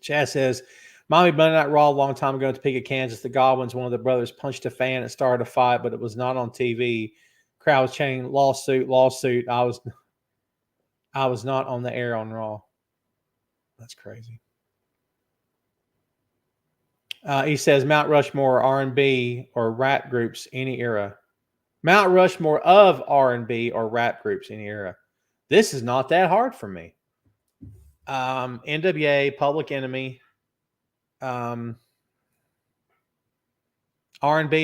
Chad says, Mommy Monday Night Raw a long time ago in Topeka, Kansas. The Godwins, one of the brothers, punched a fan and started a fight, but it was not on TV. Crowd was chanting, lawsuit. I was not on the air on Raw. That's crazy. He says Mount Rushmore, R&B, or rap groups, any era. Mount Rushmore of R&B or rap groups, any era. This is not that hard for me. NWA, Public Enemy, R&B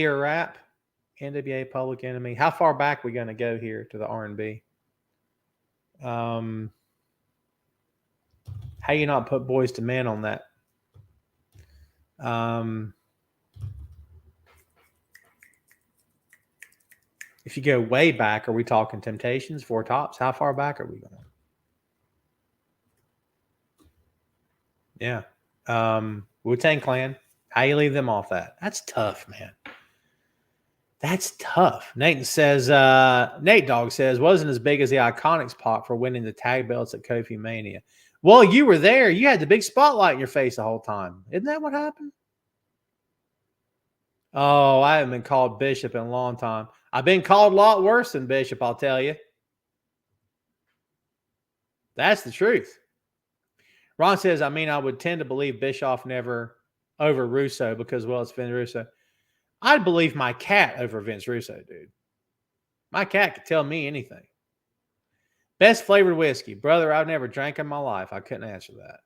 or rap, NWA, Public Enemy. How far back are we going to go here to the R&B? How you not put Boys to Men on that? If you go way back, are we talking Temptations, Four Tops? How far back are we going? Yeah. Wu-Tang Clan. How you leave them off that? That's tough, man. That's tough. Nate Dogg says, wasn't as big as the Iconics pop for winning the tag belts at Kofi Mania. Well, you were there. You had the big spotlight in your face the whole time. Isn't that what happened? Oh, I haven't been called Bishop in a long time. I've been called a lot worse than Bishop, I'll tell you. That's the truth. Ron says, I mean, I would tend to believe Bischoff never over Russo because, well, it's Vince Russo. I'd believe my cat over Vince Russo, dude. My cat could tell me anything. Best flavored whiskey. Brother, I've never drank in my life. I couldn't answer that.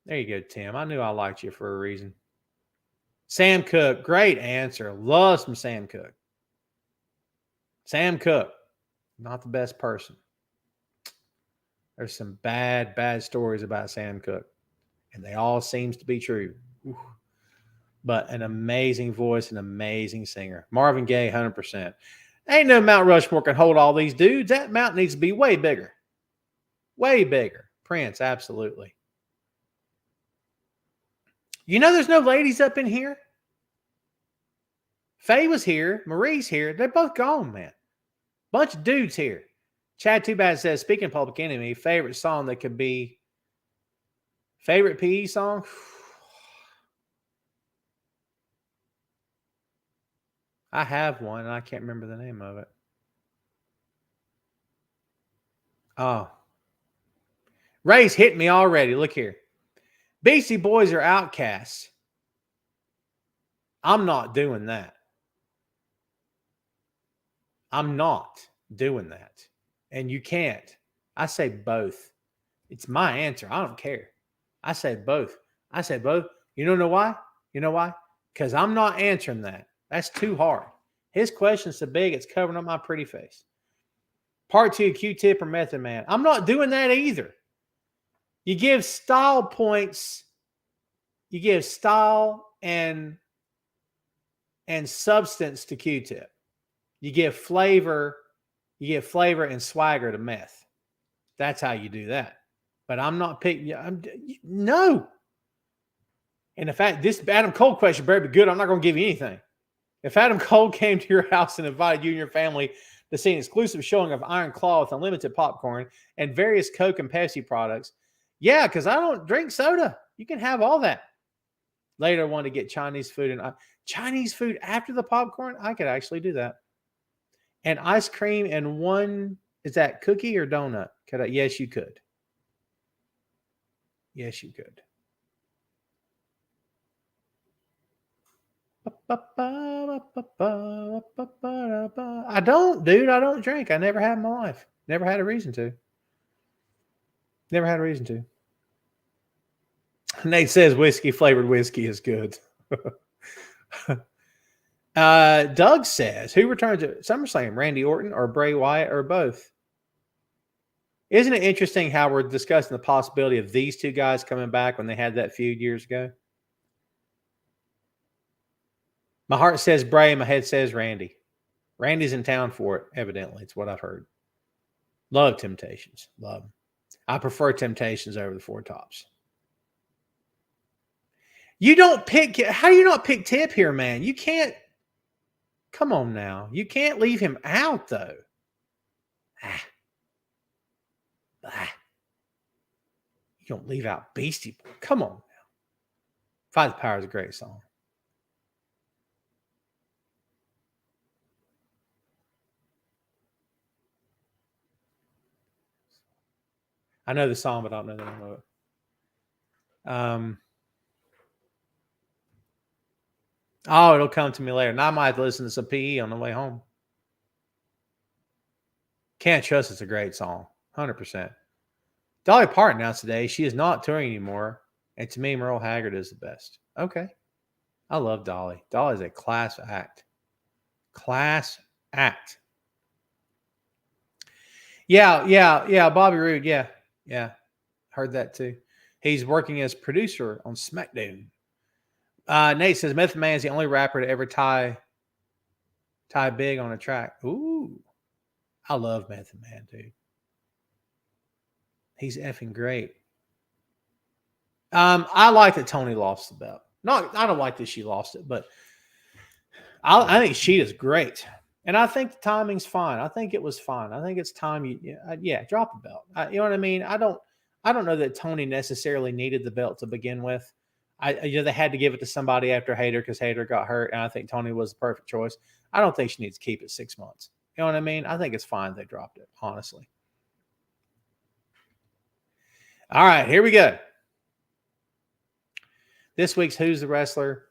There you go, Tim. I knew I liked you for a reason. Sam Cooke. Great answer. Love some Sam Cooke. Sam Cooke. Not the best person. There's some bad stories about Sam Cooke. And they all seems to be true. Ooh. But an amazing voice, an amazing singer. Marvin Gaye, 100%. Ain't no Mount Rushmore can hold all these dudes. That mountain needs to be way bigger. Way bigger. Prince, absolutely. You know there's no ladies up in here? Faye was here. Marie's here. They're both gone, man. Bunch of dudes here. Chad Too Bad says, speaking of Public Enemy, favorite song that could be favorite PE song? I have one, and I can't remember the name of it. Oh. Ray's hit me already. Look here. Beastie Boys are outcasts. I'm not doing that. I'm not doing that. And you can't. I say both. It's my answer. I don't care. I say both. I say both. You don't know why? You know why? Because I'm not answering that. That's too hard. His question's so big, it's covering up my pretty face. Part 2, Q-Tip or Method Man. I'm not doing that either. You give style points. You give style and substance to Q-Tip. You give flavor and swagger to Meth. That's how you do that. But I'm not picking. No. And in fact, this Adam Cole question better be good. I'm not going to give you anything. If Adam Cole came to your house and invited you and your family to see an exclusive showing of Iron Claw with unlimited popcorn and various Coke and Pepsi products, yeah, because I don't drink soda. You can have all that. Later, I wanted to get Chinese food and Chinese food after the popcorn. I could actually do that. And ice cream and one, is that cookie or donut? Could I? Yes, you could. Yes, you could. I don't, dude. I don't drink. I never have in my life. Never had a reason to. Never had a reason to. Nate says whiskey flavored whiskey is good. Doug says, who returns at SummerSlam, Randy Orton or Bray Wyatt or both? Isn't it interesting how we're discussing the possibility of these two guys coming back when they had that feud years ago? My heart says Bray, my head says Randy. Randy's in town for it, evidently. It's what I've heard. Love Temptations. Love them. I prefer Temptations over the Four Tops. You don't pick. How do you not pick Tip here, man? You can't. Come on now. You can't leave him out, though. You don't leave out Beastie Boy. Come on now. Fight the Power is a great song. I know the song, but I don't know the name of it. Oh, it'll come to me later. Now I might have to listen to some PE on the way home. Can't Trust It's a great song. 100%. Dolly Parton announced today she is not touring anymore. And to me, Merle Haggard is the best. Okay. I love Dolly. Dolly's a class act. Class act. Yeah. Bobby Roode. Yeah. Heard that too. He's working as producer on SmackDown. Nate says Method Man is the only rapper to ever tie big on a track. Ooh. I love Method Man, dude. He's effing great. I like that Tony lost the belt. I don't like that she lost it, but I think she is great. And I think the timing's fine. I think it was fine. I think it's time drop a belt. You know what I mean? I don't know that Tony necessarily needed the belt to begin with. They had to give it to somebody after Hayter because Hayter got hurt, and I think Tony was the perfect choice. I don't think she needs to keep it 6 months. You know what I mean? I think it's fine they dropped it, honestly. All right, here we go. This week's Who's the Wrestler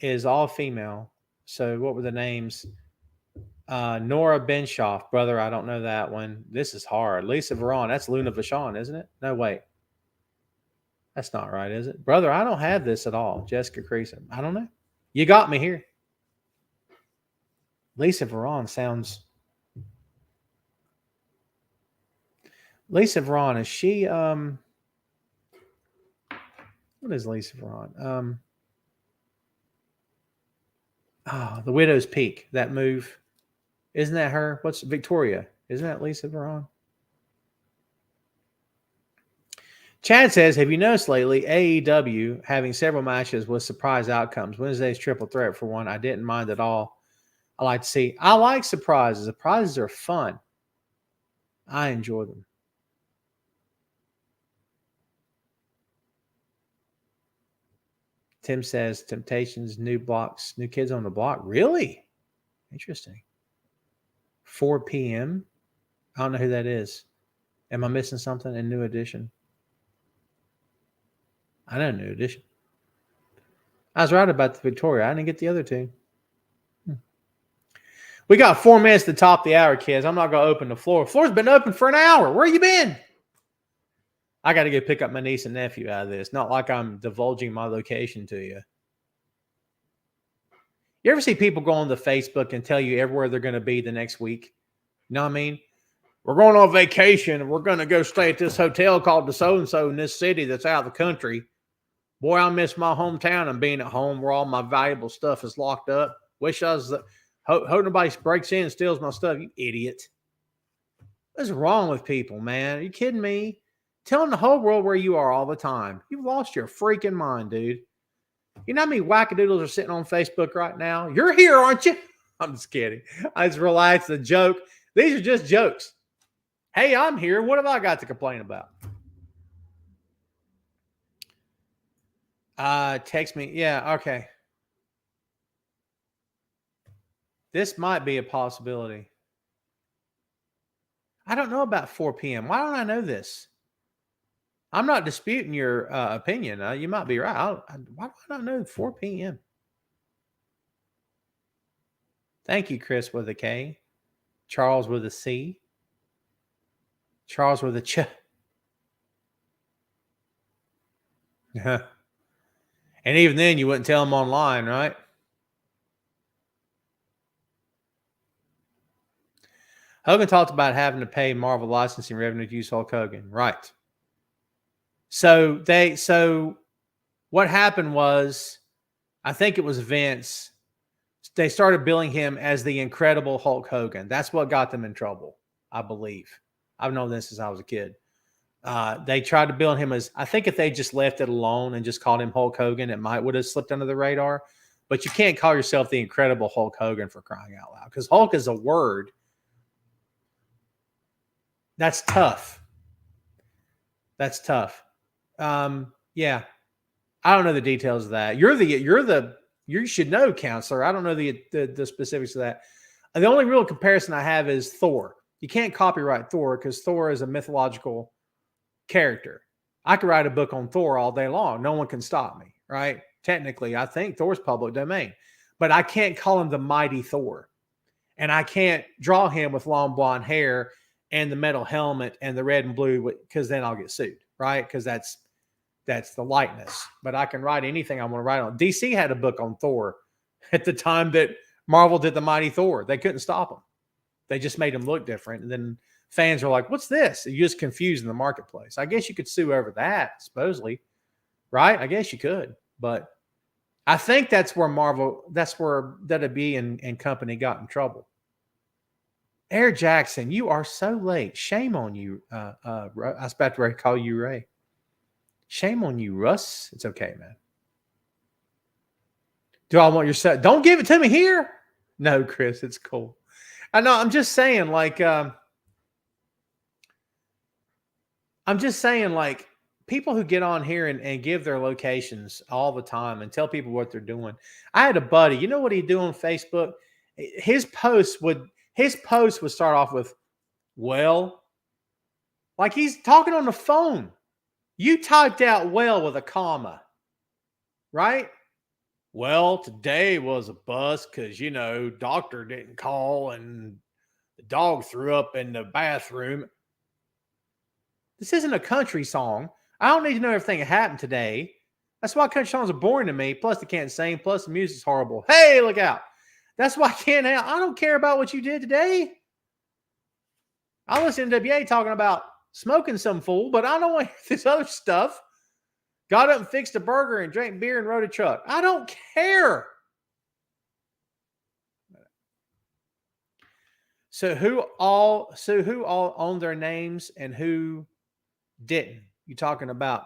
is all female. So what were the names? Nora Benshoff. Brother, I don't know that one. This is hard. Lisa Varon. That's Luna Vachon, isn't it? No, wait. That's not right, is it? Brother, I don't have this at all. Jessica Creason. I don't know. You got me here. Lisa Varon sounds... Lisa Varon, is she... What is Lisa Varon? The Widow's Peak. That move. Isn't that her? What's Victoria? Isn't that Lisa Varon? Chad says, have you noticed lately AEW having several matches with surprise outcomes? Wednesday's Triple Threat for one. I didn't mind at all. I like to see. I like surprises. Surprises are fun. I enjoy them. Tim says, Temptations, New Blocks, New Kids on the Block. Really? Interesting. 4 p.m. I don't know who that is. Am I missing something in New Edition? I know New Edition. I was right about the Victoria. I didn't get the other two. We got 4 minutes to top the hour, kids. I'm not going to open the floor. The floor's been open for an hour. Where you been? I got to go pick up my niece and nephew out of this. Not like I'm divulging my location to you. You ever see people go on to Facebook and tell you everywhere they're going to be the next week? You know what I mean? We're going on vacation and we're going to go stay at this hotel called the so-and-so in this city that's out of the country. Boy, I miss my hometown and being at home where all my valuable stuff is locked up. Wish I was... Hope nobody breaks in and steals my stuff. You idiot. What's wrong with people, man? Are you kidding me? Telling the whole world where you are all the time. You've lost your freaking mind, dude. You know how many wackadoodles are sitting on Facebook right now? You're here, aren't you? I'm just kidding. I just relaxed. The joke. These are just jokes. Hey, I'm here. What have I got to complain about? Text me. Yeah, okay. This might be a possibility. I don't know about 4 p.m. Why don't I know this? I'm not disputing your opinion. You might be right. Why do I not know 4 p.m.? Thank you, Chris with a K. Charles with a C. Charles with a Ch. And even then, you wouldn't tell them online, right? Hogan talked about having to pay Marvel licensing revenue to use Hulk Hogan. Right. So what happened was, I think it was Vince. They started billing him as the Incredible Hulk Hogan. That's what got them in trouble, I believe. I've known this since I was a kid. They tried to bill him as, I think if they just left it alone and just called him Hulk Hogan, it would have slipped under the radar. But you can't call yourself the Incredible Hulk Hogan for crying out loud, because Hulk is a word. That's tough. That's tough. Yeah. I don't know the details of that. You should know, counselor. I don't know the specifics of that. The only real comparison I have is Thor. You can't copyright Thor because Thor is a mythological character. I could write a book on Thor all day long. No one can stop me, right? Technically, I think Thor's public domain, but I can't call him the mighty Thor. And I can't draw him with long blonde hair and the metal helmet and the red and blue, because then I'll get sued, right? Because that's the likeness. But I can write anything I want to write on. DC had a book on Thor at the time that Marvel did the Mighty Thor. They couldn't stop him. They just made him look different. And then fans are like, what's this? You're just confused in the marketplace. I guess you could sue over that, supposedly, right? I guess you could. But I think that's where WB and company got in trouble. Air Jackson, you are so late. Shame on you. I was about to call you Ray. Shame on you, Russ. It's okay, man. Do I want your set? Don't give it to me here. No, Chris, it's cool. I know. I'm just saying, people who get on here and give their locations all the time and tell people what they're doing. I had a buddy, you know what he'd do on Facebook? His post would start off with, well, like he's talking on the phone. You typed out well with a comma, right? Well, today was a bust because, doctor didn't call and the dog threw up in the bathroom. This isn't a country song. I don't need to know everything that happened today. That's why country songs are boring to me. Plus, they can't sing. Plus, the music's horrible. Hey, look out. That's why I don't care about what you did today. I listen to NWA talking about smoking some fool, but I don't want this other stuff. Got up and fixed a burger and drank beer and rode a truck. I don't care. So who all owned their names and who didn't? You talking about?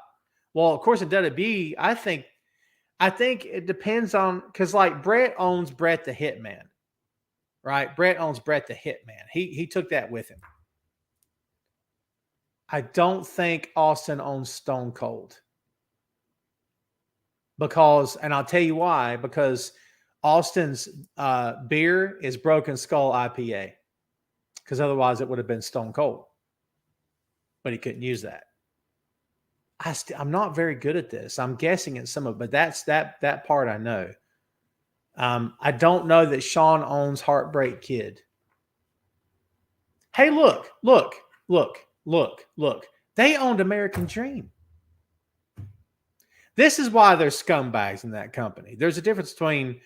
Well, of course, in WWE, I think it depends on, because like Brett owns Brett the Hitman, right? Brett owns Brett the Hitman. He took that with him. I don't think Austin owns Stone Cold. Because, and I'll tell you why, because Austin's beer is Broken Skull IPA. Because otherwise it would have been Stone Cold. But he couldn't use that. I'm not very good at this. I'm guessing at some of it, but that's that part I know. I don't know that Sean owns Heartbreak Kid. Hey, look. They owned American Dream. This is why there's scumbags in that company. There's a difference between,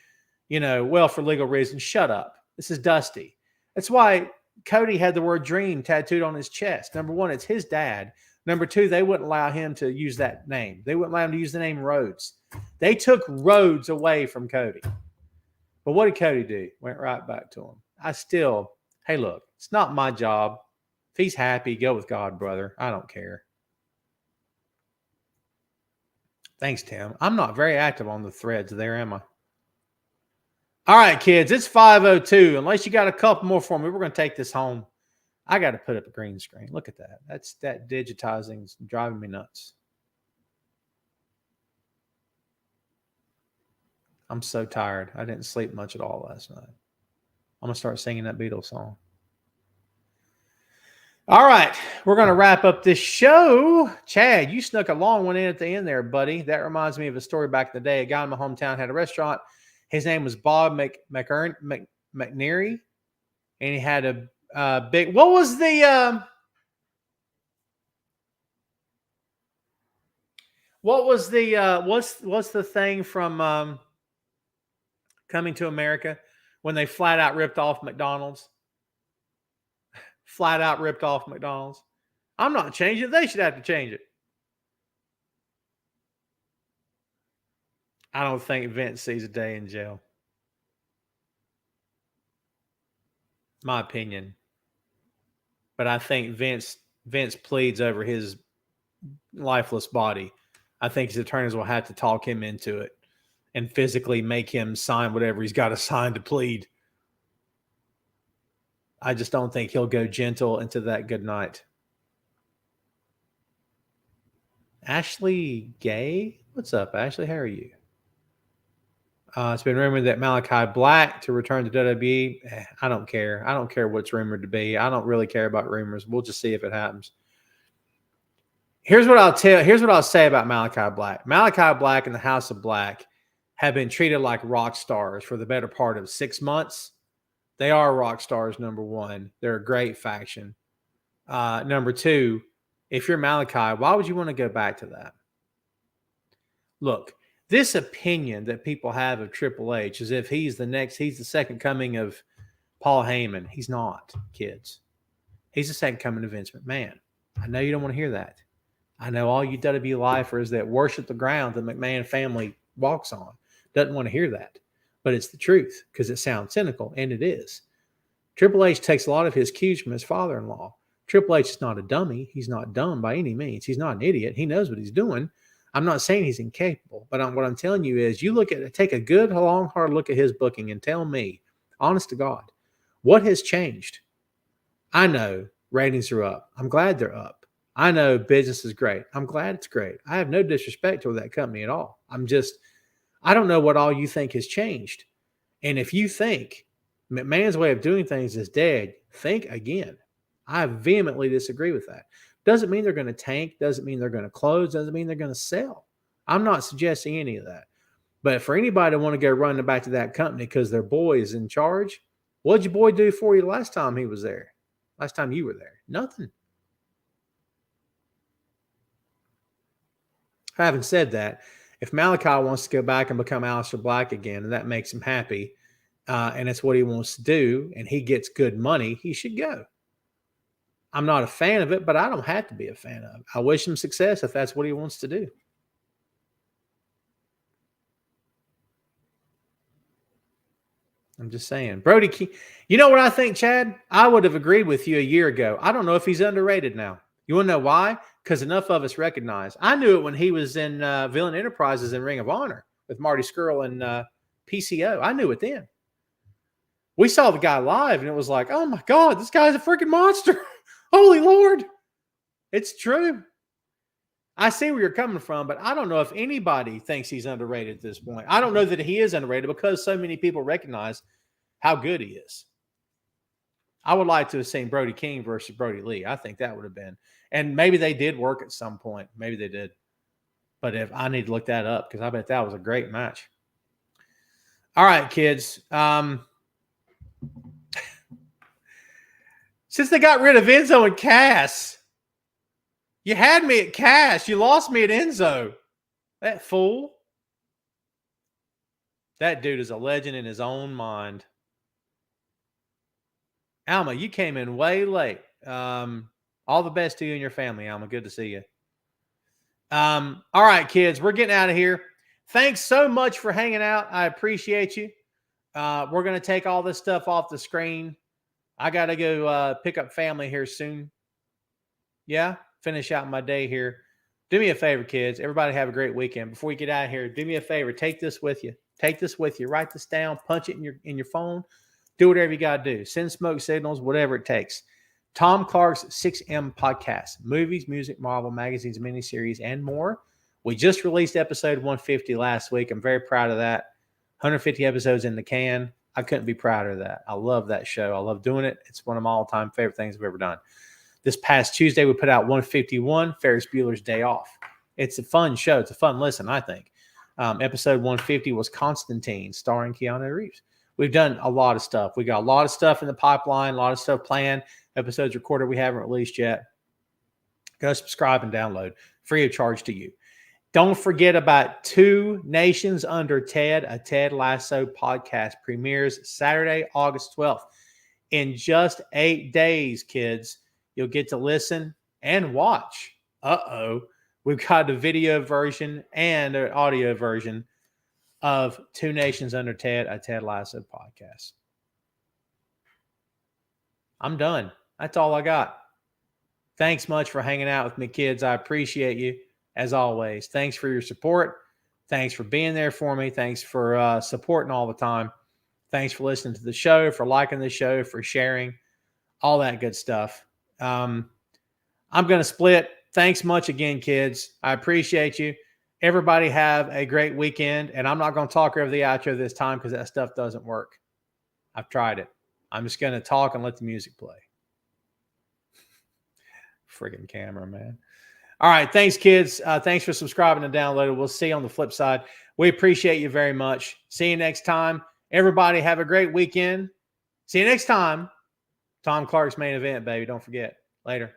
for legal reasons, shut up. This is Dusty. That's why Cody had the word dream tattooed on his chest. Number one, it's his dad. Number two, they wouldn't allow him to use that name. They wouldn't allow him to use the name Rhodes. They took Rhodes away from Cody. But what did Cody do? Went right back to him. Hey, look, it's not my job. If he's happy, go with God, brother. I don't care. Thanks, Tim. I'm not very active on the threads there, am I? All right, kids, it's 5:02. Unless you got a couple more for me, we're going to take this home. I got to put up a green screen. Look at that. That digitizing is driving me nuts. I'm so tired. I didn't sleep much at all last night. I'm going to start singing that Beatles song. All right, we're going to wrap up this show. Chad, you snuck a long one in at the end there, buddy. That reminds me of a story back in the day. A guy in my hometown had a restaurant. His name was Bob McNeary, and he had a big. What was the? What's the thing from Coming to America when they flat out ripped off McDonald's? Flat out ripped off McDonald's. I'm not changing it. They should have to change it. I don't think Vince sees a day in jail. My opinion. But I think Vince pleads over his lifeless body. I think his attorneys will have to talk him into it and physically make him sign whatever he's got to sign to plead. I just don't think he'll go gentle into that good night. Ashley Gay? What's up, Ashley? How are you? It's been rumored that Malachi Black to return to WWE. I don't care. I don't care what's rumored to be. I don't really care about rumors. We'll just see if it happens. Here's what I'll say about Malachi Black. Malachi Black and the House of Black have been treated like rock stars for the better part of 6 months. They are rock stars, number one. They're a great faction. Number two, if you're Malachi, why would you want to go back to that? Look, this opinion that people have of Triple H as if he's the second coming of Paul Heyman. He's not, kids. He's the second coming of Vince McMahon. I know you don't want to hear that. I know all you WWE lifers that worship the ground the McMahon family walks on doesn't want to hear that. But it's the truth because it sounds cynical, and it is. Triple H takes a lot of his cues from his father-in-law. Triple H is not a dummy. He's not dumb by any means. He's not an idiot. He knows what he's doing. I'm not saying he's incapable, but what I'm telling you is take a good, long, hard look at his booking and tell me, honest to God, What has changed? I know ratings are up. I'm glad they're up. I know business is great. I'm glad it's great. I have no disrespect toward that company at all. I don't know what all you think has changed. And if you think McMahon's way of doing things is dead, think again. I vehemently disagree with that. Doesn't mean they're going to tank. Doesn't mean they're going to close. Doesn't mean they're going to sell. I'm not suggesting any of that. But for anybody to want to go running back to that company because their boy is in charge, what'd your boy do for you last time he was there? Last time you were there? Nothing. Having said that, if Malachi wants to go back and become Aleister Black again, and that makes him happy, and it's what he wants to do, and he gets good money, he should go. I'm not a fan of it, but I don't have to be a fan of it. I wish him success if that's what he wants to do. I'm just saying. Brody King, you know what I think, Chad? I would have agreed with you a year ago. I don't know if he's underrated now. You want to know why? Because enough of us recognize. I knew it when he was in Villain Enterprises in Ring of Honor with Marty Scurll and PCO. I knew it then. We saw the guy live, and it was like, oh, my God, this guy's a freaking monster. Holy Lord. It's true. I see where you're coming from, but I don't know if anybody thinks he's underrated at this point. I don't know that he is underrated because so many people recognize how good he is. I would like to have seen Brody King versus Brody Lee. I think that would have been. And maybe they did work at some point. Maybe they did. But if I need to look that up because I bet that was a great match. All right, kids. Since they got rid of Enzo and Cass, you had me at Cass. You lost me at Enzo. That fool. That dude is a legend in his own mind. Alma, you came in way late. All the best to you and your family, Alma. Good to see you. All right, kids, we're getting out of here. Thanks so much for hanging out. I appreciate you. We're going to take all this stuff off the screen. I got to go pick up family here soon. Yeah, finish out my day here. Do me a favor, kids. Everybody have a great weekend. Before we get out of here, do me a favor. Take this with you. Take this with you. Write this down. Punch it in your phone. Do whatever you got to do. Send smoke signals, whatever it takes. Tom Clark's 6M podcast. Movies, music, Marvel, magazines, miniseries, and more. We just released episode 150 last week. I'm very proud of that. 150 episodes in the can. I couldn't be prouder of that. I love that show. I love doing it. It's one of my all-time favorite things I've ever done. This past Tuesday, we put out 151, Ferris Bueller's Day Off. It's a fun show. It's a fun listen, I think. Episode 150 was Constantine, starring Keanu Reeves. We've done a lot of stuff. We got a lot of stuff in the pipeline, a lot of stuff planned. Episodes recorded we haven't released yet. Go subscribe and download. Free of charge to you. Don't forget about Two Nations Under Ted, a Ted Lasso podcast. Premieres Saturday, August 12th. In just 8 days, kids, you'll get to listen and watch. We've got a video version and an audio version of Two Nations Under Ted, a Ted Lasso podcast. I'm done. That's all I got. Thanks much for hanging out with me, kids. I appreciate you, as always. Thanks for your support. Thanks for being there for me. Thanks for supporting all the time. Thanks for listening to the show, for liking the show, for sharing, all that good stuff. I'm going to split. Thanks much again, kids. I appreciate you. Everybody have a great weekend. And I'm not going to talk over the outro this time because that stuff doesn't work. I've tried it. I'm just going to talk and let the music play. Friggin' camera, man. All right. Thanks, kids. Thanks for subscribing and downloading. We'll see you on the flip side. We appreciate you very much. See you next time. Everybody have a great weekend. See you next time. Tom Clark's Main Event, baby. Don't forget. Later.